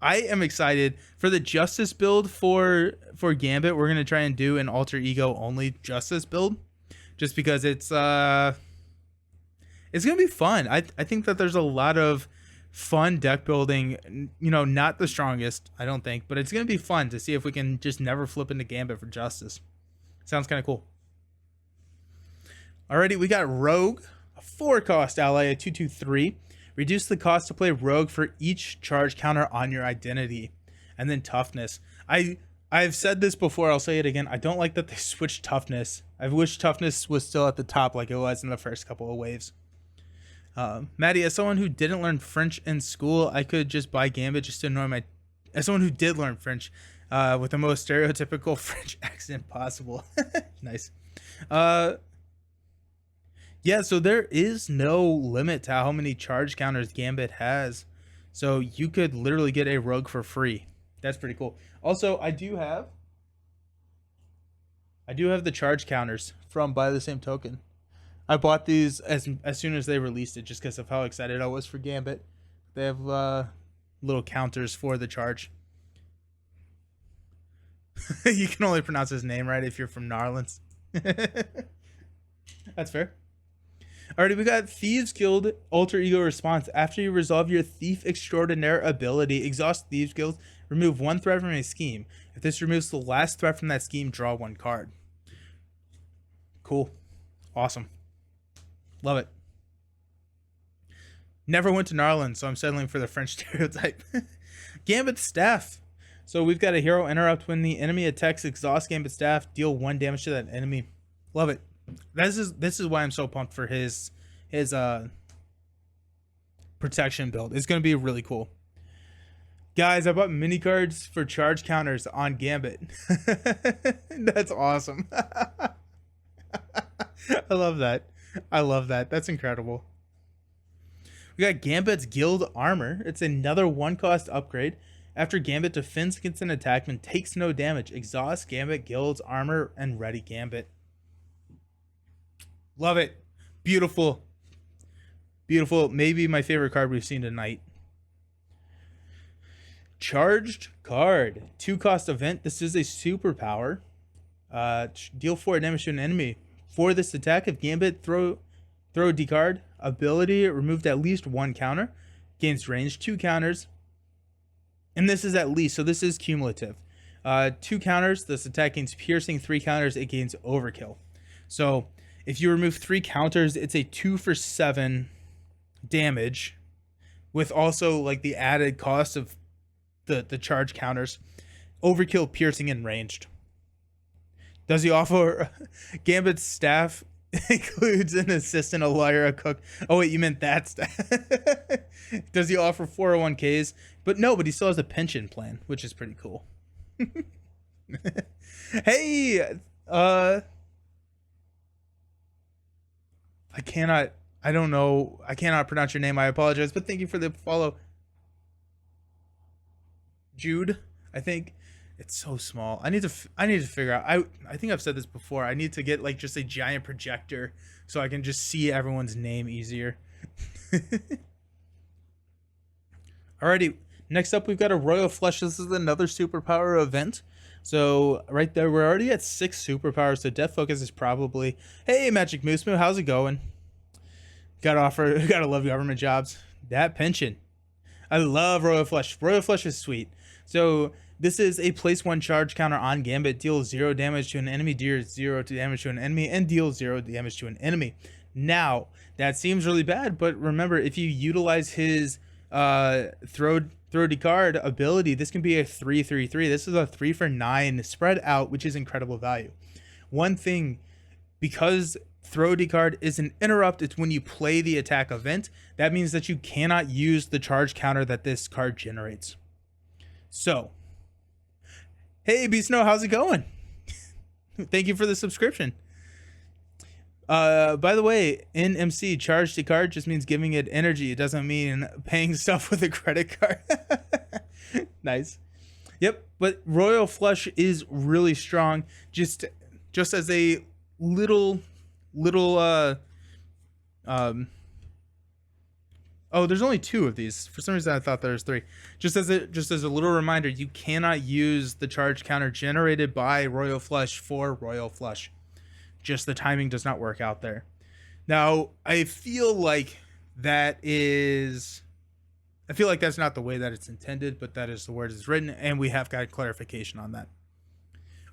I am excited for the Justice build for Gambit. We're gonna try and do an alter ego only Justice build, just because it's gonna be fun. I think that there's a lot of fun deck building. You know, not the strongest, I don't think, but it's gonna be fun to see if we can just never flip into Gambit for Justice. Sounds kind of cool. Alrighty, we got Rogue, a 4-cost ally, a 2/2/3. Reduce the cost to play Rogue for each charge counter on your identity. And then toughness. I've said this before, I'll say it again. I don't like that they switched toughness. I wish toughness was still at the top like it was in the first couple of waves. Maddie, as someone who didn't learn French in school, I could just buy Gambit just to annoy my... As someone who did learn French with the most stereotypical French accent possible. Nice. Yeah, so there is no limit to how many charge counters Gambit has. So you could literally get a rogue for free. That's pretty cool. Also, I do have the charge counters from Buy the Same Token. I bought these as soon as they released it, just because of how excited I was for Gambit. They have little counters for the charge. You can only pronounce his name right if you're from Narlands. That's fair. Alrighty, we got Thieves Guild Alter Ego Response. After you resolve your Thief Extraordinaire ability, exhaust Thieves Guild, remove one threat from a scheme. If this removes the last threat from that scheme, draw one card. Cool. Awesome. Love it. Never went to Narland, so I'm settling for the French stereotype. Gambit Staff. So we've got a hero interrupt when the enemy attacks, exhaust Gambit Staff, deal 1 damage to that enemy. Love it. This is why I'm so pumped for his protection build. It's gonna be really cool. Guys, I bought mini cards for charge counters on Gambit. That's awesome. I love that. I love that. That's incredible. We got Gambit's Guild Armor. It's another 1-cost upgrade. After Gambit defends against an attackman, takes no damage. Exhaust Gambit, Guild's Armor, and ready Gambit. Love it. Beautiful. Beautiful. Maybe my favorite card we've seen tonight. Charged card. 2-cost event. This is a superpower. Deal 4 damage to an enemy. For this attack, if Gambit throw D card ability, removed at least 1 counter. Gains range 2 counters. And this is at least, so this is cumulative. 2 counters. This attack gains piercing. 3 counters. It gains overkill. So if you remove 3 counters, it's a 2 for 7 damage, with also like the added cost of the charge counters. Overkill, piercing, and ranged. Does he offer Gambit's staff includes an assistant, a lawyer, a cook? Oh wait, you meant that staff. Does he offer 401ks? But no, but he still has a pension plan, which is pretty cool. Hey, I cannot pronounce your name. I apologize, but thank you for the follow. Jude, I think. It's so small. I need to figure out. I think I've said this before. I need to get like just a giant projector so I can just see everyone's name easier. Alrighty, next up we've got a Royal Flush. This is another superpower event. So right there, we're already at 6 superpowers. So Death Focus is probably. Hey, Magic Moose Moo, how's it going? Gotta love government jobs. That pension. I love Royal Flush. Royal Flush is sweet. So this is a place 1 charge counter on Gambit. Deal 0 damage to an enemy, deal 0 damage to an enemy, and deal 0 damage to an enemy. Now, that seems really bad, but remember, if you utilize his throw card ability, this can be a 3/3/3. This is a 3 for 9 spread out, which is incredible value. One thing, because throw card is an interrupt, it's when you play the attack event. That means that you cannot use the charge counter that this card generates. So, hey, B Snow, how's it going? Thank you for the subscription. By the way, in MC, charge to card just means giving it energy. It doesn't mean paying stuff with a credit card. Nice. Yep, but Royal Flush is really strong. Just as a little oh, there's only 2 of these. For some reason I thought there was 3. Just as a little reminder, you cannot use the charge counter generated by Royal Flush for Royal Flush. Just the timing does not work out there. Now, I feel like that's not the way that it's intended, but that is the word it's written, and we have got clarification on that.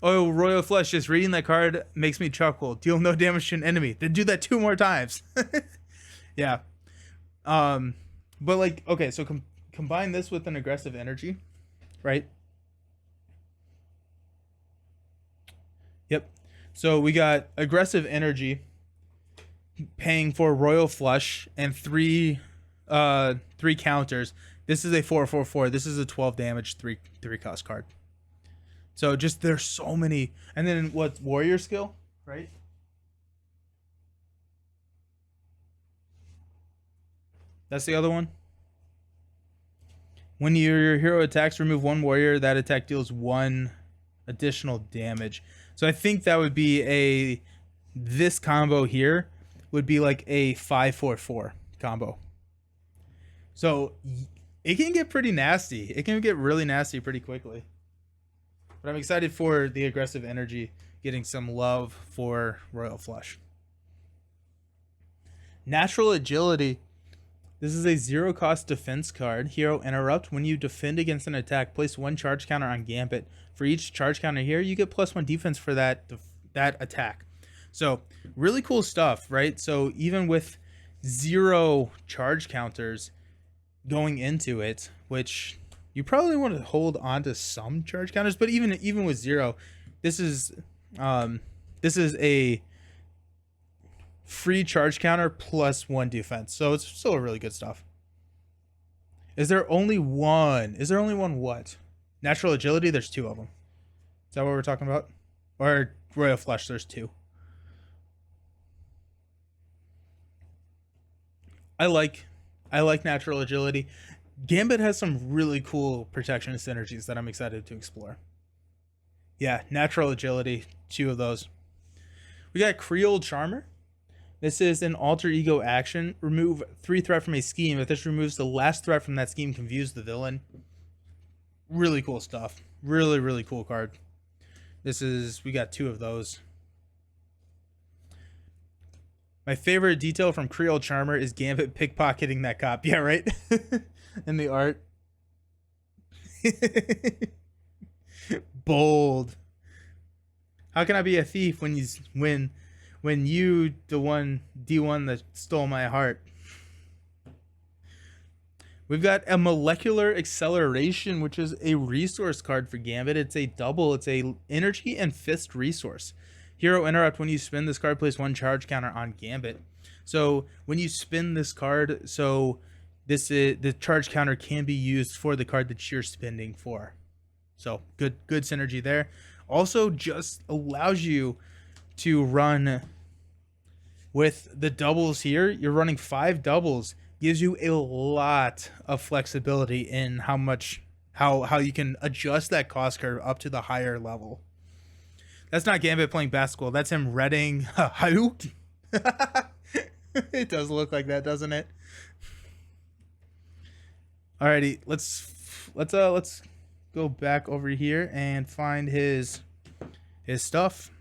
Oh, Royal Flush, just reading that card makes me chuckle. Deal no damage to an enemy. Then do that 2 more times. Yeah. But like, okay, so combine this with an aggressive energy, right? Yep. So we got aggressive energy paying for Royal Flush and 3 counters. This is a 4/4/4. This is a 12 damage 3 cost card. So just there's so many. And then what, warrior skill, right? That's the other one. When your hero attacks, remove one warrior. That attack deals 1 additional damage. So I think that would be this combo here would be like a 5-4-4 combo. So it can get pretty nasty. It can get really nasty pretty quickly. But I'm excited for the aggressive energy getting some love for Royal Flush. Natural Agility. This is a 0-cost defense card. Hero Interrupt. When you defend against an attack, place 1 charge counter on Gambit. For each charge counter here, you get +1 defense for that attack. So really cool stuff, right? So even with 0 charge counters going into it, which you probably want to hold on to some charge counters, but even with 0, this is a free charge counter +1 defense. So it's still really good stuff. Is there only one? What? Natural Agility? There's 2 of them. Is that what we're talking about? Or Royal Flush? There's 2. I like Natural Agility. Gambit has some really cool protection synergies that I'm excited to explore. Yeah, Natural Agility, 2 of those. We got Creole Charmer. This is an alter ego action. Remove 3 threat from a scheme. If this removes the last threat from that scheme, confuse the villain. Really cool stuff. Really, really cool card. We got 2 of those. My favorite detail from Creole Charmer is Gambit pickpocketing that cop. Yeah, right? In the art. Bold. How can I be a thief when you the one D1 that stole my heart? We've got a Molecular Acceleration, which is a resource card for Gambit. It's a double. It's a energy and fist resource. Hero Interrupt. When you spin this card, place 1 charge counter on Gambit. So when you spin this card, the charge counter can be used for the card that you're spending for. So good synergy there. Also just allows you to run with the doubles here. You're running 5 doubles. Gives you a lot of flexibility in how you can adjust that cost curve up to the higher level. That's not Gambit playing basketball. That's him reading Hayouk. It does look like that, doesn't it? Alrighty, let's go back over here and find his stuff.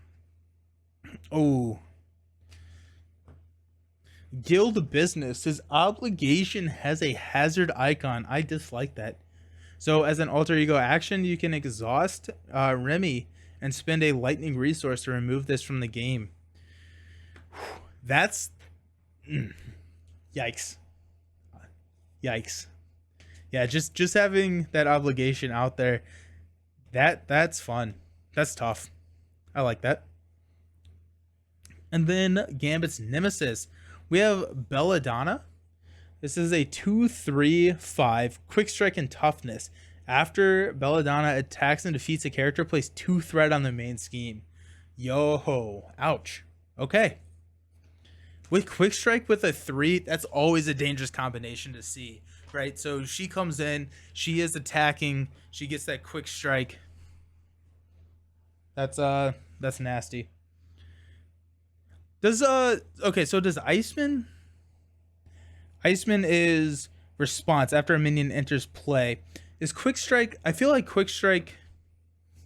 Oh. Guild Business. His obligation has a hazard icon. I dislike that. So as an alter ego action, you can exhaust Remy and spend a lightning resource to remove this from the game. That's yikes. Yeah, just having that obligation out there, that's fun. That's tough. I like that. And then Gambit's Nemesis. We have Belladonna. This is a 2/3/5 quick strike and toughness. After Belladonna attacks and defeats a character, place 2 threat on the main scheme. Yo, ouch. Okay. With quick strike with a 3, that's always a dangerous combination to see, right? So she comes in, she is attacking, she gets that quick strike. That's nasty. Does Iceman is response after a minion enters play. Is quick strike, I feel like quick strike,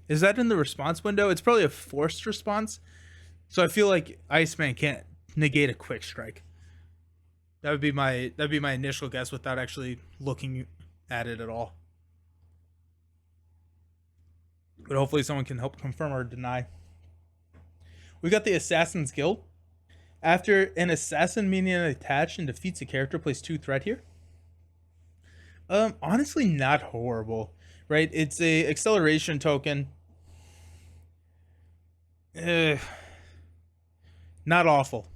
is that in the response window? It's probably a forced response. So I feel like Iceman can't negate a quick strike. That'd be my initial guess without actually looking at it at all. But hopefully someone can help confirm or deny. We got the Assassin's Guild. After an assassin minion attached and defeats a character, place 2 threat here. Honestly, not horrible, right? It's a acceleration token. Not awful.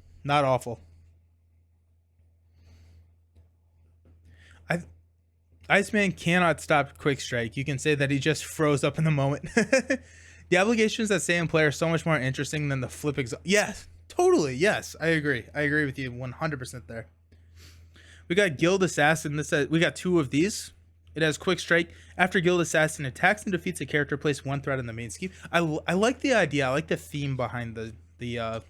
Iceman cannot stop quick strike. You can say that he just froze up in the moment. The obligations that stay in play are so much more interesting than the flip Yes, totally. Yes, I agree. I agree with you 100% there. We got Guild Assassin. We got 2 of these. It has quick strike. After guild assassin attacks and defeats a character, place one threat in the main scheme. I like the idea. I like the theme behind the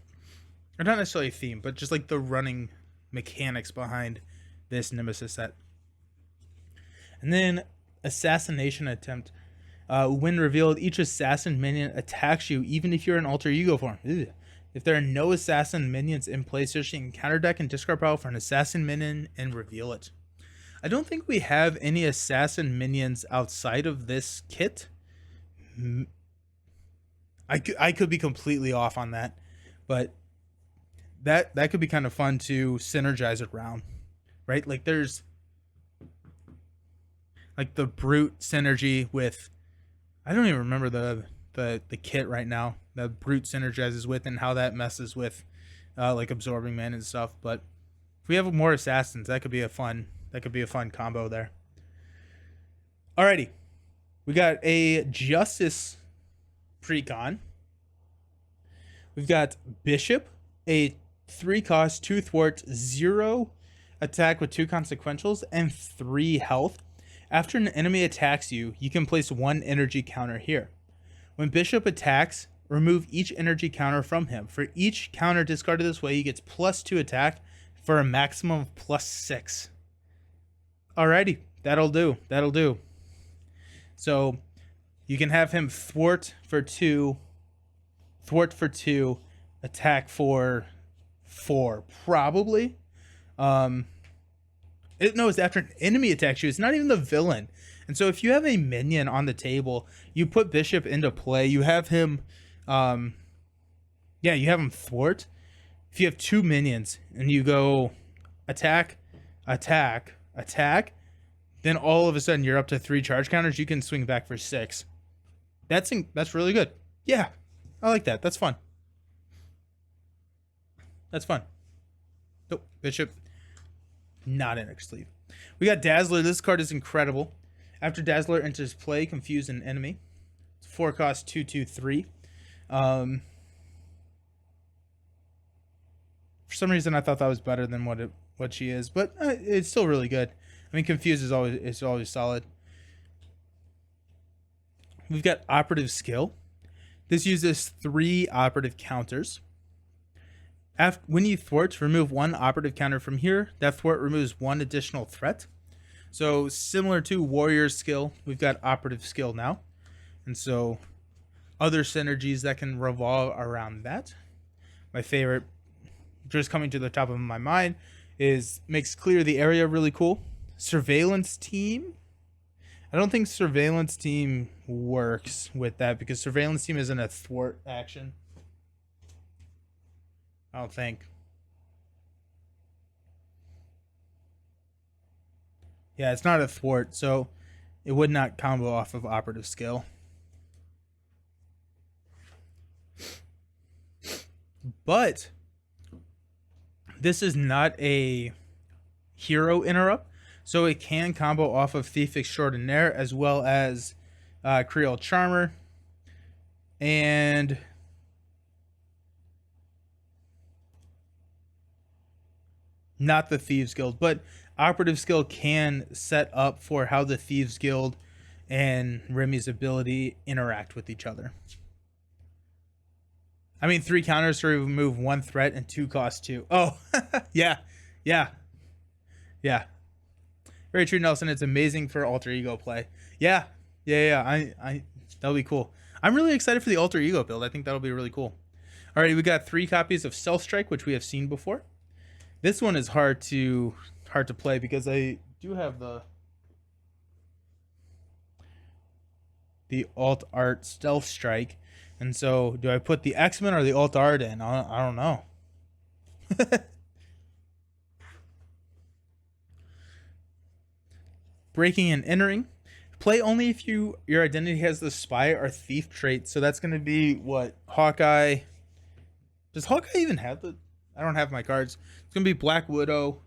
or not necessarily a theme, but just like the running mechanics behind this nemesis set. And then assassination attempt. When revealed, each assassin minion attacks you, even if you're in alter ego form. Ugh. If there are no assassin minions in play, search the encounter deck and discard pile for an assassin minion and reveal it. I don't think we have any assassin minions outside of this kit. I could be completely off on that, but that could be kind of fun to synergize around, right? Like there's like the brute synergy with, I don't even remember the kit right now that brute synergizes with and how that messes with like absorbing man and stuff. But if we have more assassins, that could be a fun combo there. Alrighty, we got a justice precon. We've got bishop, a 3-cost, 2 thwart, 0 attack with 2 consequentials and 3 health. After an enemy attacks you, you can place 1 energy counter here. When bishop attacks, remove each energy counter from him. For each counter discarded this way, he gets +2 attack for a maximum of +6. Alrighty, that'll do. So you can have him thwart for 2, attack for 4, probably. It knows after an enemy attacks you, it's not even the villain. And so if you have a minion on the table, you put bishop into play, you have him you have him thwart. If you have 2 minions and you go attack, then all of a sudden you're up to 3 charge counters, you can swing back for 6. That's really good. Yeah, I like that. That's fun. Oh, bishop not in our sleeve. We got Dazzler. This card is incredible. After Dazzler enters play, confuse an enemy. It's 4-cost, 2/2/3. For some reason, I thought that was better than what she is, but it's still really good. I mean, confuse is always solid. We've got operative skill. This uses 3 operative counters. When you thwart, remove 1 operative counter from here. That thwart removes 1 additional threat. So similar to warrior's skill, we've got operative skill now. And so other synergies that can revolve around that. My favorite, just coming to the top of my mind, is makes clear the area really cool. Surveillance team. I don't think surveillance team works with that because surveillance team isn't a thwart action. I don't think. Yeah, it's not a thwart, so it would not combo off of operative skill. But this is not a hero interrupt, so it can combo off of Thief Extraordinaire as well as Creole Charmer and not the Thieves Guild, but operative skill can set up for how the Thieves Guild and Remy's ability interact with each other. I mean, 3 counters to remove 1 threat and 2 cost 2. Oh, yeah. Very true, Nelson. It's amazing for alter ego play. Yeah. That'll be cool. I'm really excited for the alter ego build. I think that'll be really cool. All right, we got 3 copies of Stealth Strike, which we have seen before. This one is hard to play because I do have the alt art Stealth Strike, and so do I put the X-Men or the alt art in? I don't know. Breaking and entering. Play only if your identity has the spy or thief trait. So that's going to be what Hawkeye. Does Hawkeye even have the? I don't have my cards. It's going to be Black Widow.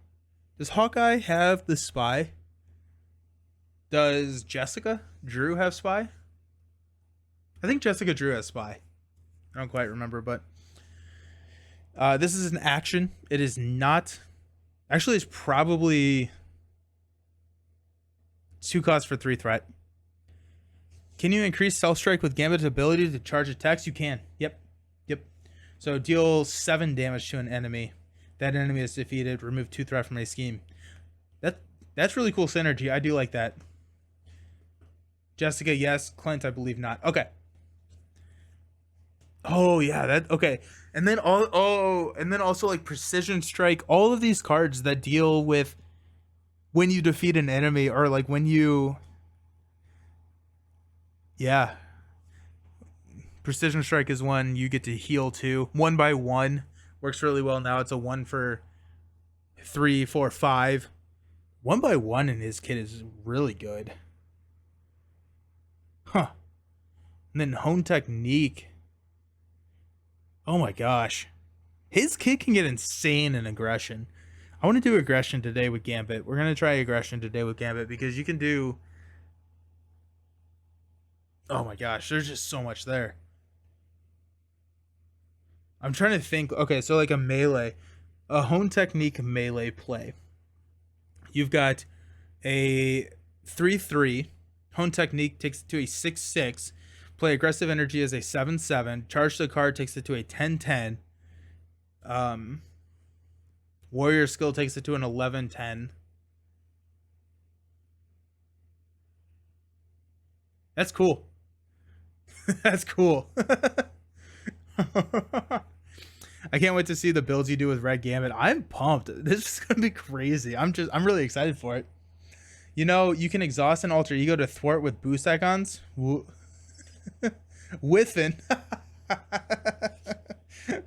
Does Hawkeye have the spy? Does Jessica Drew have spy? I think Jessica Drew has spy. I don't quite remember, but this is an action. It is not. Actually, it's probably. 2 cost for 3 threat. Can you increase Stealth Strike with Gambit's ability to charge attacks? You can. Yep. Yep. So deal 7 damage to an enemy. That enemy is defeated. Remove 2 threat from a scheme. That's really cool synergy. I do like that. Jessica, yes. Clint, I believe not. Okay. Oh yeah, okay. And then also like Precision Strike. All of these cards that deal with when you defeat an enemy, or like when you, yeah. Precision Strike is one you get to heal to. 1 by 1 works really well now. It's a 1 for 3, 4, 5. 1 by 1 in his kit is really good. Huh. And then Hone Technique. Oh my gosh. His kit can get insane in aggression. I want to do aggression today with Gambit. We're going to try aggression today with Gambit because you can do... Oh my gosh, there's just so much there. I'm trying to think. Okay, so like a melee. A Hone Technique melee play. You've got a 3/3. Hone Technique takes it to a 6/6. Play Aggressive Energy as a 7/7. Charge the card takes it to a 10/10. Warrior Skill takes it to an 11/10. That's cool. That's cool. I can't wait to see the builds you do with Red Gambit. I'm pumped. This is gonna be crazy. I'm really excited for it. You know, you can exhaust an alter ego to thwart with boost icons. Whiffin.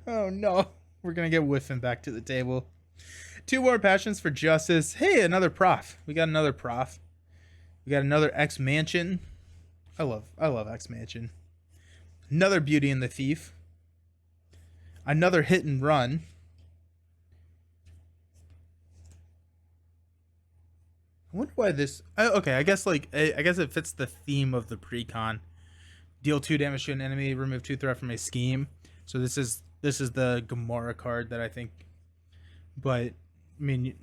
Oh no. We're gonna get Whiffin back to the table. 2 more passions for justice. Hey, another prof. We got another prof. We got another X Mansion. I love X Mansion. Another Beauty and the Thief. Another Hit and Run. I wonder why this... okay, I guess it fits the theme of the pre-con. Deal 2 damage to an enemy, remove 2 threat from a scheme. So this is the Gamora card that I think... But, I mean,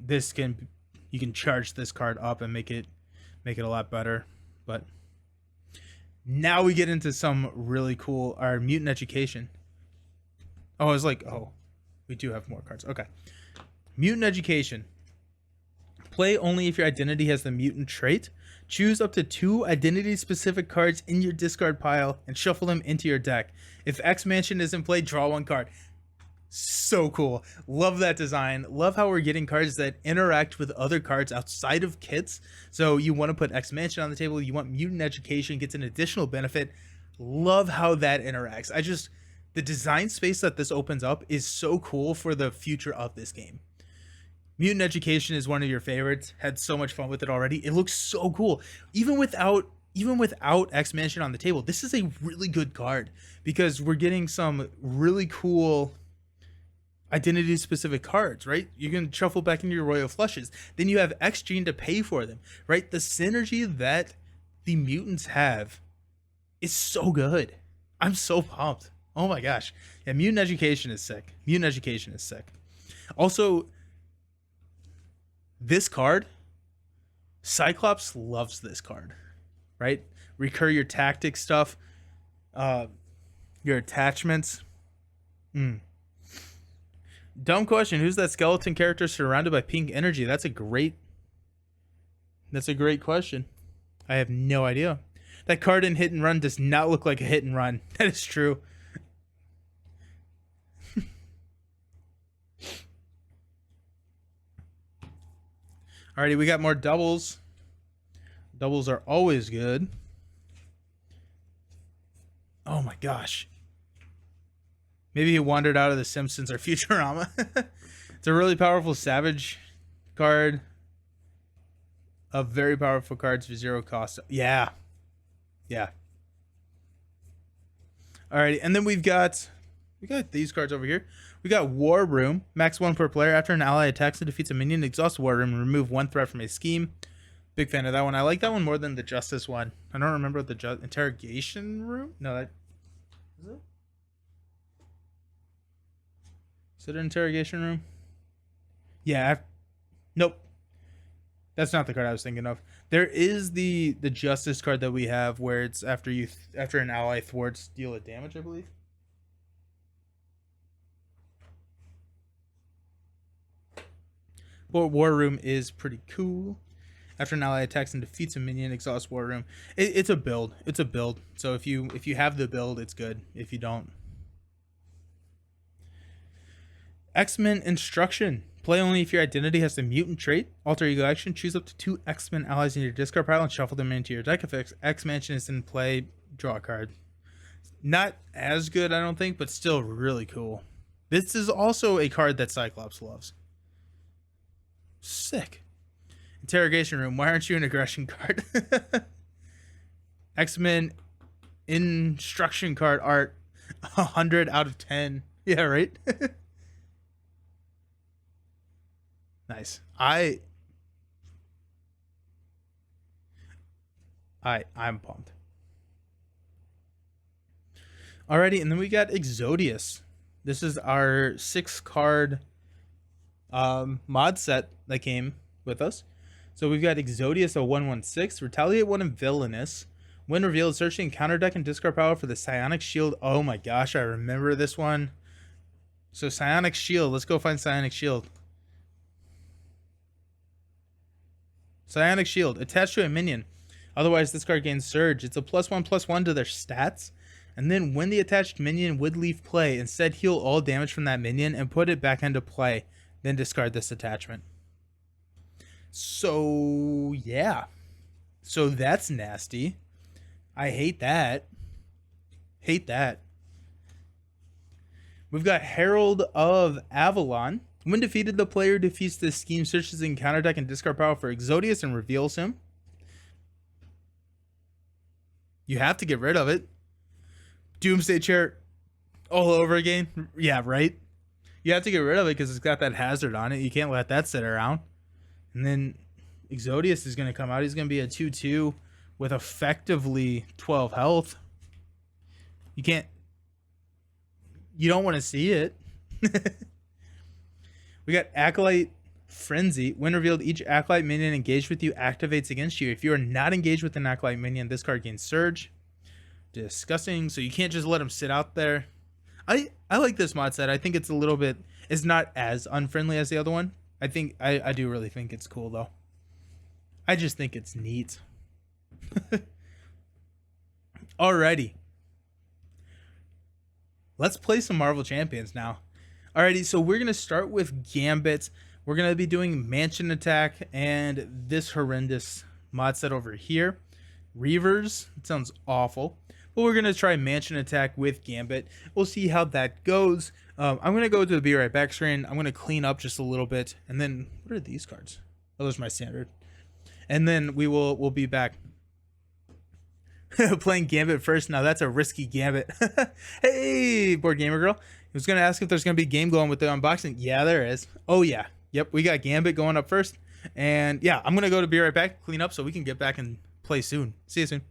you can charge this card up and make it a lot better. But now we get into some really cool... Our Mutant Education. Oh, I was like, oh, we do have more cards. Okay. Mutant Education. Play only if your identity has the mutant trait. Choose up to 2 identity-specific cards in your discard pile and shuffle them into your deck. If X Mansion is in play, draw 1 card. So cool. Love that design. Love how we're getting cards that interact with other cards outside of kits. So you want to put X Mansion on the table. You want Mutant Education, gets an additional benefit. Love how that interacts. The design space that this opens up is so cool for the future of this game. Mutant Education is one of your favorites. Had so much fun with it already. It looks so cool. Even without X Mansion on the table, this is a really good card because we're getting some really cool identity specific cards, right? You can shuffle back into your Royal Flushes. Then you have X Gene to pay for them, right? The synergy that the mutants have is so good. I'm so pumped. Oh my gosh. Yeah, Mutant Education is sick. Mutant Education is sick. Also, this card, Cyclops loves this card, right? Recur your tactic stuff, your attachments. Dumb question. Who's that skeleton character surrounded by pink energy? That's a great question. I have no idea. That card in Hit and Run does not look like a hit and run. That is true. Alrighty, we got more doubles. Doubles are always good. Oh my gosh. Maybe he wandered out of The Simpsons or Futurama. It's a really powerful Savage card. Of very powerful cards for 0 cost. Yeah. Yeah. Alrighty, and then we got these cards over here. We got War Room. Max 1 per player. After an ally attacks and defeats a minion, exhaust War Room and remove 1 threat from a scheme. Big fan of that one. I like that one more than the Justice one. I don't remember the Interrogation Room? No, that... Is it? Is it an Interrogation Room? Yeah. Nope. That's not the card I was thinking of. There is the Justice card that we have where it's after an ally thwarts, deal a damage, I believe. But War Room is pretty cool. After an ally attacks and defeats a minion, exhaust War Room. It's a build. It's a build. So if you have the build, it's good. If you don't, X-Men Instruction. Play only if your identity has the mutant trait. Alter ego action. Choose up to 2 X-Men allies in your discard pile and shuffle them into your deck. If X-Mansion is in play, draw a card. Not as good, I don't think, but still really cool. This is also a card that Cyclops loves. Sick. Interrogation Room. Why aren't you an aggression card? X-Men Instruction card art. 100 out of 10. Yeah, right? Nice. I'm pumped. Alrighty, and then we got Exodius. This is our 6-card mod set that came with us. So we've got Exodius, a 1/1/6, Retaliate 1 and Villainous. When revealed, searching counter deck and discard power for the Psionic Shield. Oh my gosh, I remember this one. So Psionic Shield, let's go find Psionic Shield. Psionic Shield, attached to a minion. Otherwise, this card gains Surge. It's a +1/+1 to their stats. And then when the attached minion would leave play, instead heal all damage from that minion and put it back into play. Then discard this attachment. So, yeah. So that's nasty. I hate that. Hate that. We've got Herald of Avalon. When defeated, the player defeats this scheme, searches in counter deck and discard power for Exodius and reveals him. You have to get rid of it. Doomsday Chair all over again. Yeah, right? You have to get rid of it because it's got that hazard on it. You can't let that sit around. And then Exodius is going to come out. He's going to be a 2/2 with effectively 12 health. You don't want to see it. We got Acolyte Frenzy. When revealed, each Acolyte minion engaged with you activates against you. If you are not engaged with an Acolyte minion, this card gains Surge. Disgusting. So you can't just let them sit out there. I like this mod set. I think it's a little bit... It's not as unfriendly as the other one. I do really think it's cool, though. I just think it's neat. Alrighty. Let's play some Marvel Champions now. Alrighty, so we're going to start with Gambit. We're going to be doing Mansion Attack and this horrendous mod set over here. Reavers. It sounds awful. But we're going to try Mansion Attack with Gambit. We'll see how that goes. I'm going to go to the Be Right Back screen. I'm going to clean up just a little bit. And then, what are these cards? Oh, those are my standard. And then we'll be back. Playing Gambit first. Now, that's a risky Gambit. Hey, Board Gamer Girl. I was going to ask if there's going to be game going with the unboxing. Yeah, there is. Oh, yeah. Yep, we got Gambit going up first. And, yeah, I'm going to go to Be Right Back, clean up so we can get back and play soon. See you soon.